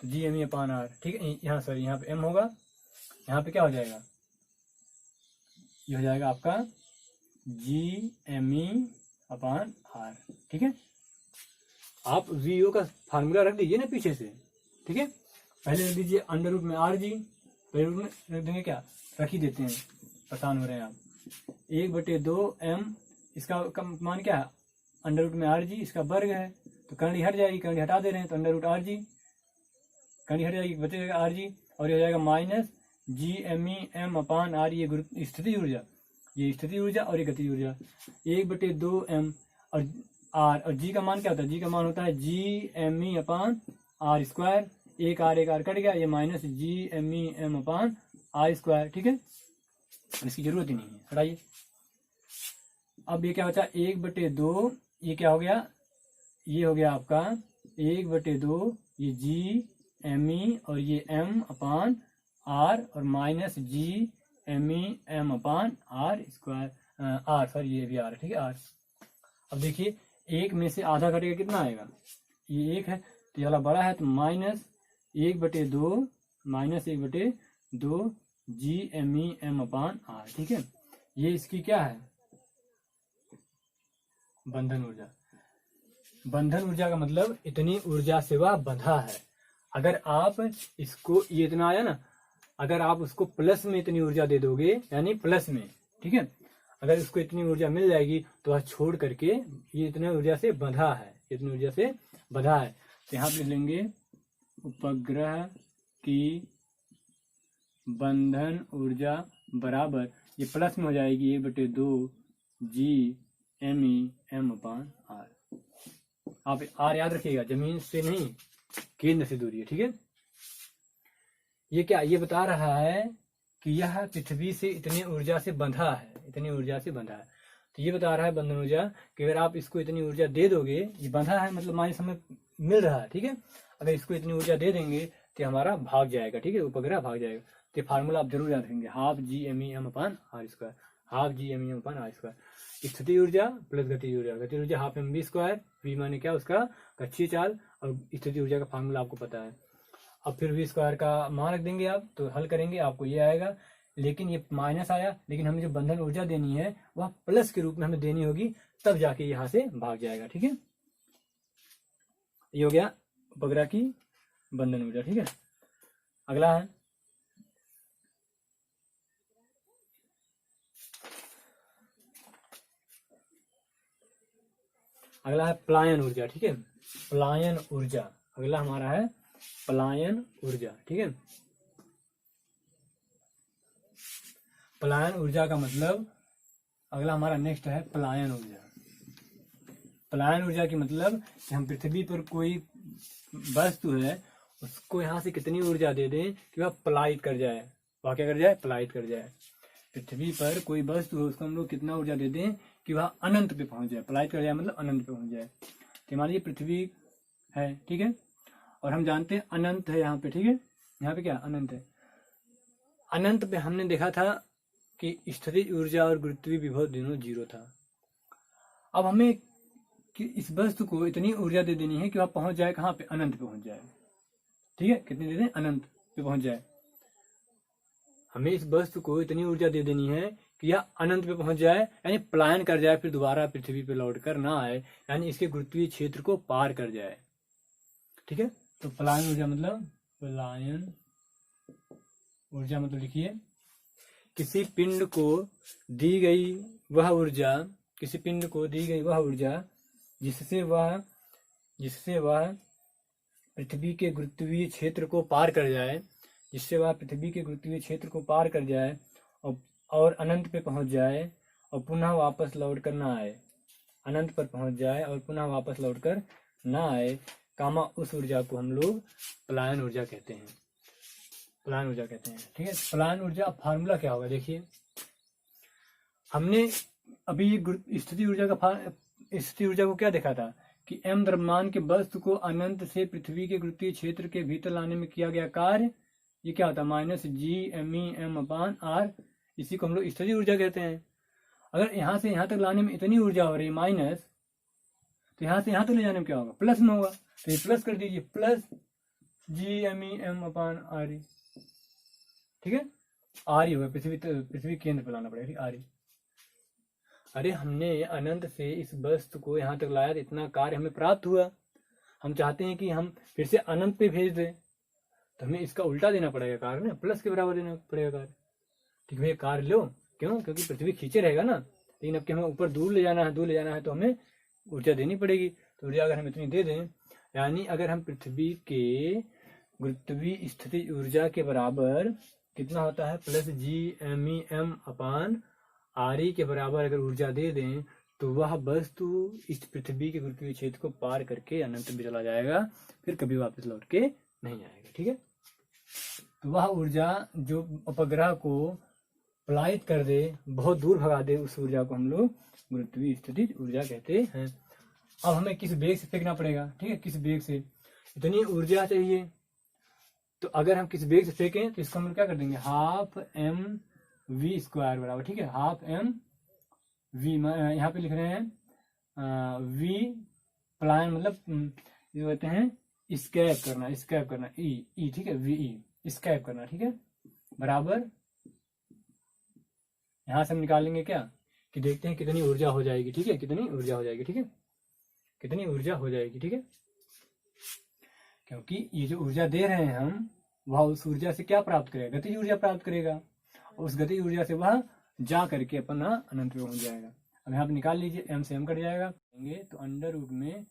तो जी एम ई अपान आर, ठीक है। यहाँ सॉरी, यहाँ पे M होगा, यहाँ पे क्या हो जाएगा, ये हो जाएगा आपका जी एम ई अपान आर, ठीक है। आप VO का फार्मूला रख दीजिए ना पीछे से, ठीक है। पहले रख दीजिए अंडर रूट में आर जी, पहले रूट में रख देंगे, क्या रख ही देते हैं, परेशान हो रहे हैं आप। 1/2m, इसका मान क्या है, अंडर रूट में आर जी, इसका वर्ग है, तो कर्ण हट जाएगी, कर्ण हटा दे रहे हैं, तो अंडर रूट आर जी, कर्ण हट जाएगी, बचेगा आर जी, और ये हो जाएगा माइनस G_m_e_m/r, ये स्थितिज ऊर्जा, ये स्थितिज ऊर्जा और ये गतिज ऊर्जा, 1/2m और r, और g का मान क्या होता है, g का मान होता है G_m_e/r², एक आर कट गया, ये -G_m_e_m/r², ठीक है, इसकी जरूरत ही नहीं है, हटाइए। अब ये क्या बचा, 1/2, ये क्या हो गया, ये हो गया आपका 1/2, ये G_m_e और ये m/r और -G_m_e_m/r², r, सॉरी ये भी r है, ठीक है, r। अब देखिए एक में से आधा घटेगा कितना आएगा, ये एक है तो ये वाला बड़ा है, तो -1/2 G_m_e_m/r, ठीक है। ये इसकी क्या है, बंधन ऊर्जा। बंधन ऊर्जा का मतलब इतनी ऊर्जा से वह बंधा है। अगर आप इसको, ये इतना आया ना, अगर आप उसको प्लस में इतनी ऊर्जा दे दोगे, यानी प्लस में, ठीक है, अगर इसको इतनी ऊर्जा मिल जाएगी तो वह छोड़ करके ये इतनी ऊर्जा से बंधा है, इतनी ऊर्जा से बंधा है। तो यहाँ पे लेंगे उपग्रह की बंधन ऊर्जा बराबर, ये प्लस में हो जाएगी 1/2 G_m_e_m/r। आप r याद रखिएगा, जमीन से नहीं केंद्र से दूरी है, ठीक है। ये क्या, ये बता रहा है कि यह पृथ्वी से इतनी ऊर्जा से बंधा है, इतनी ऊर्जा से बंधा है। तो ये बता रहा है बंधन ऊर्जा कि अगर आप इसको इतनी ऊर्जा दे दोगे, ये बंधा है मतलब माइनस हमें मिल रहा है, ठीक है, अगर इसको इतनी ऊर्जा दे देंगे तो हमारा भाग जाएगा, ठीक है, उपग्रह भाग जाएगा। तो फार्मूला आप जरूर याद रखेंगे, ½ G_m_e_m/r², ½ G_m_e_m/r²। स्थिति ऊर्जा प्लस गति ऊर्जा, गति ऊर्जा ½ mv², v माने क्या, उसका कक्षीय चाल, और स्थिति ऊर्जा का फार्मूला आपको पता है। अब फिर v² का मान रख देंगे आप, तो हल करेंगे आपको ये आएगा, लेकिन ये माइनस आया, लेकिन हमें जो बंधन ऊर्जा देनी है वह प्लस के रूप में हमें देनी होगी, तब जाके यहाँ से भाग जाएगा, ठीक है। ये हो गया उपग्रह की बंधन ऊर्जा, ठीक है। अगला है पलायन ऊर्जा, ठीक है, पलायन ऊर्जा। अगला हमारा है पलायन ऊर्जा, ठीक है। पलायन ऊर्जा का मतलब, अगला हमारा नेक्स्ट है पलायन ऊर्जा। पलायन ऊर्जा की मतलब कि हम पृथ्वी पर कोई वस्तु है, उसको यहाँ से कितनी ऊर्जा दे दें कि वह पलायित कर जाए, वह क्या कर जाए, पलायित कर जाए। पृथ्वी पर कोई वस्तु है, उसको हम लोग कितना ऊर्जा दे दें कि वह अनंत पे पहुंच जाए, पलायित कर जाए मतलब अनंत पे पहुंच जाए। तो मान लीजिए पृथ्वी है, ठीक है, और हम जानते हैं अनंत है यहाँ पे, ठीक है, यहाँ पे क्या अनंत है। अनंत पे हमने देखा था कि स्थितिज ऊर्जा और गुरुत्वीय विभव दोनों 0 था। अब हमें कि इस वस्तु को इतनी ऊर्जा दे देनी है कि वह पहुंच जाए कहाँ पे, अनंत पे पहुंच जाए, ठीक है, कितनी दे दें, अनंत पे पहुंच जाए। हमें इस वस्तु को इतनी ऊर्जा दे देनी है कि यह अनंत पे पहुंच जाए, यानी पलायन कर जाए, फिर दोबारा पृथ्वी पे लौट कर ना आए, यानी इसके गुरुत्वीय क्षेत्र को पार कर जाए, ठीक है। तो पलायन ऊर्जा मतलब, पलायन ऊर्जा मतलब लिखिए, किसी पिंड को दी गई वह ऊर्जा, किसी पिंड को दी गई वह ऊर्जा जिससे वह पृथ्वी के गुरुत्वीय क्षेत्र को पार कर जाए, जिससे वह पृथ्वी के गुरुत्वीय क्षेत्र को पार कर जाए और अनंत पे पहुंच जाए और पुनः वापस लौट कर ना आए, अनंत पर पहुंच जाए और पुनः वापस लौट कर ना आए, कामा उस ऊर्जा को हम लोग पलायन ऊर्जा कहते हैं, पलायन ऊर्जा कहते हैं, ठीक है। पलायन ऊर्जा फार्मूला क्या होगा, देखिए हमने अभी स्थिति ऊर्जा को क्या देखा था कि m द्रव्यमान के वस्तु को अनंत से पृथ्वी के गुरुत्वीय क्षेत्र के भीतर लाने में किया गया कार्य, ये क्या होता है, -G_m_e_m/r, इसी को हम लोग स्थिति ऊर्जा कहते हैं। अगर यहाँ से यहाँ तक लाने में इतनी ऊर्जा हो रही माइनस, तो यहाँ से यहाँ तक ले जाने में क्या होगा, प्लस में होगा, तो ये प्लस कर दीजिए, प्लस G_m_e_m/r, ठीक है, आर ही होगा, पृथ्वी केंद्र पर लाना पड़ेगा, आर ही। अरे हमने अनंत से इस वस्तु को यहाँ तक लाया, इतना कार्य हमें प्राप्त हुआ, हम चाहते हैं कि हम फिर से अनंत पे भेज दें, तो हमें इसका उल्टा देना पड़ेगा कार्य ना, प्लस के बराबर देना पड़ेगा कार्य, ठीक है, कार्य लो, क्यों, क्योंकि पृथ्वी खींचे रहेगा ना, लेकिन अब हमें ऊपर दूर ले जाना है, तो हमें ऊर्जा देनी पड़ेगी। तो ऊर्जा अगर हम इतनी दे दें, यानी अगर हम पृथ्वी के गुरुत्वीय स्थिति ऊर्जा के बराबर कितना होता है प्लस GMEM/RE के बराबर अगर ऊर्जा दे दें तो वह वस्तु इस पृथ्वी के गुरुत्वीय क्षेत्र को पार करके अनंत में चला जाएगा, फिर कभी वापस लौट के नहीं आएगा। ठीक है, तो वह ऊर्जा जो उपग्रह को पलायित कर दे, बहुत दूर भगा दे, उस ऊर्जा को हम लोग गुरुत्वीय स्थितिज ऊर्जा कहते हैं। अब हमें किस वेग से फेंकना पड़ेगा, ठीक है, किस वेग से, इतनी ऊर्जा चाहिए, तो अगर हम किस वेग से फेंकें तो इसको हम क्या कर देंगे, 12mv² बराबर, ठीक है, 12mv, यहाँ पे लिख रहे हैं v प्लान मतलब जो कहते हैं स्कैप करना ई, ठीक है, वी स्कैप करना, ठीक है, बराबर यहाँ से हम निकालेंगे क्या कि देखते हैं कितनी ऊर्जा हो जाएगी। ठीक है, कितनी ऊर्जा हो जाएगी, ठीक है, कितनी ऊर्जा हो जाएगी। ठीक है, क्योंकि ये जो ऊर्जा दे रहे हैं हम, वह उस ऊर्जा से क्या प्राप्त करेगा, गतिज ऊर्जा प्राप्त करेगा, और उस गतिज ऊर्जा से वह जा करके अपना अनंत में पहुंच जाएगा। अब यहाँ पे निकाल लीजिए, m से m कट जाएगा, तो अंडर रूट में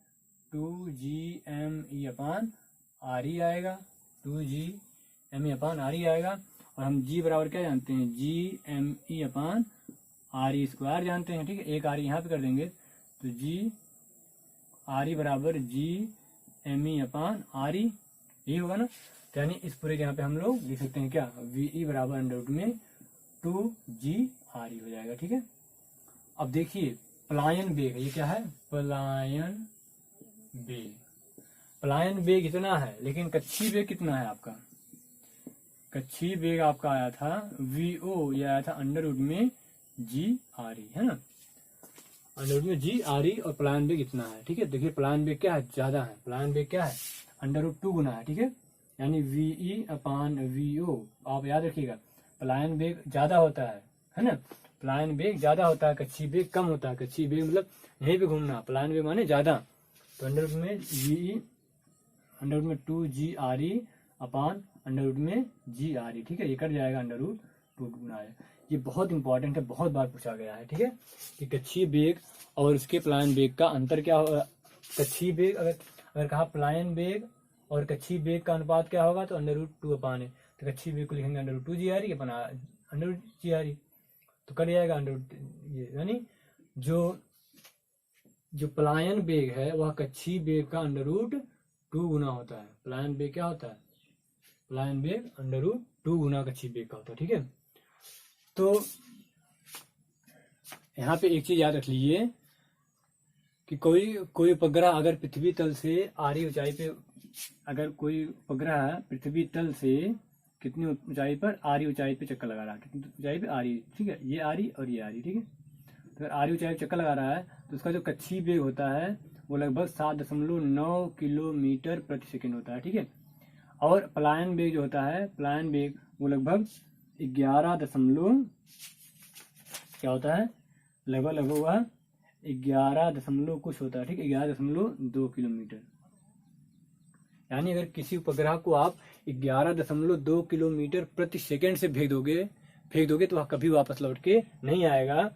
2GME/RE आएगा, 2GME/RE आएगा, और हम g बराबर क्या जानते हैं, GME/RE² जानते हैं। ठीक है, एक RE यहाँ पे कर देंगे तो GRE बराबर GME/RE, यही होगा ना। तो यानी इस पूरे यहाँ पे हम लोग लिख सकते हैं क्या, VE बराबर अंडर रूट में 2GRE हो जाएगा। ठीक है, अब देखिए पलायन वेग, ये क्या है, पलायन वेग, पलायन वेग इतना है, लेकिन कक्षीय वेग कितना है आपका, कक्षीय वेग आपका आया था VO, ये आया था अंडर रूट में GRE, है ना, अंडर रूट में GRE, और पलायन वेग इतना है। ठीक है, देखिए पलायन वेग क्या है, ज्यादा है, पलायन वेग क्या है, अंडर रूट 2 गुना है। ठीक है, यानी VE/VO, आप याद रखिएगा पलायन वेग ज्यादा होता है ना, पलायन वेग ज्यादा होता है, कक्षीय वेग कम होता है। कक्षीय वेग मतलब यहीं पे घूमना, पलायन वेग माने ज्यादा, तो अंडर रूट में VE अंडर रूट में 2GRE/अंडर रूट में GRE। ठीक है, ये कट जाएगा, अंडर रूट 2 गुना है। ये बहुत इंपॉर्टेंट है, बहुत बार पूछा गया है। ठीक है, कि कक्षीय वेग और उसके पलायन वेग का अंतर क्या होगा, कक्षीय वेग अगर कहा पलायन वेग और कक्षीय वेग का अनुपात क्या होगा, तो अंडर रूट 2/, तो कक्षीय वेग को लिखेंगे अंडर रूट 2GRE अपना अंडर रूट GRE, तो कट जाएगा अंडर रूट, यानी जो पलायन वेग है वह कक्षीय वेग का अंडर रूट 2 गुना होता है। पलायन वेग क्या होता है, पलायन वेग अंडर रूट 2 गुना कक्षीय वेग का होता है। ठीक है, तो यहाँ पे एक चीज याद रख लीजिए कि कोई उपग्रह अगर पृथ्वी तल से आरी ऊंचाई पे, अगर कोई उपग्रह पृथ्वी तल से कितनी ऊंचाई पर, आरी ऊंचाई पे चक्कर लगा रहा है, कितनी ऊंचाई पे, आरी, ठीक है, ये आरी और ये आरी। ठीक है, तो अगर आरी ऊंचाई पे चक्कर लगा रहा है तो उसका जो कक्षीय वेग होता है वो लगभग 7.9 किलोमीटर प्रति सेकंड होता है। ठीक है, और पलायन वेग जो होता है, पलायन वेग वो लगभग 11 क्या होता है, लगभग वह 11 कुछ होता है। ठीक है, 11.2 किलोमीटर। यानी अगर किसी उपग्रह को आप 11.2 किलोमीटर प्रति सेकंड से फेंक दोगे तो वह कभी वापस लौट के नहीं आएगा।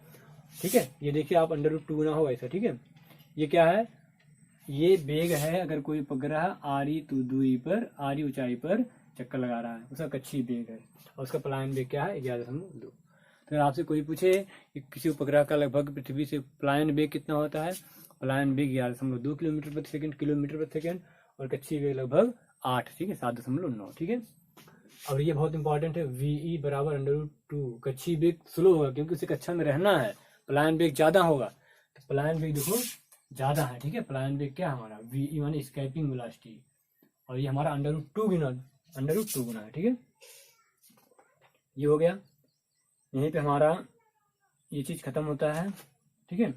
ठीक है, ये देखिए आप अंडर रूट 2 गुना होगा ऐसा। ठीक है, ये क्या है, ये वेग है अगर कोई उपग्रह आरी दूरी पर, आरी ऊंचाई पर चक्कर लगा रहा है, उसका कक्षीय वेग है, और उसका पलायन वेग क्या है, 11.2। तो अगर आपसे कोई पूछे कि किसी उपग्रह का लगभग पृथ्वी से पलायन वेग कितना होता है, पलायन वेग 11.2 किलोमीटर प्रति सेकंड, और कक्षीय वेग लगभग 8, ठीक है, 7.9। ठीक है, और ये बहुत इंपॉर्टेंट है, VE बराबर अंडर रूट 2, कक्षीय वेग स्लो होगा क्योंकि उसे कक्षा में रहना है, पलायन वेग ज्यादा होगा, तो पलायन वेग देखो ज्यादा है। ठीक है, पलायन वेग क्या हमारा, VE माने स्केपिंग वेलोसिटी, और ये हमारा अंडर रूट 2 गुना है। ठीक है, ये हो गया, यहीं पे हमारा ये चीज खत्म होता है। ठीक है।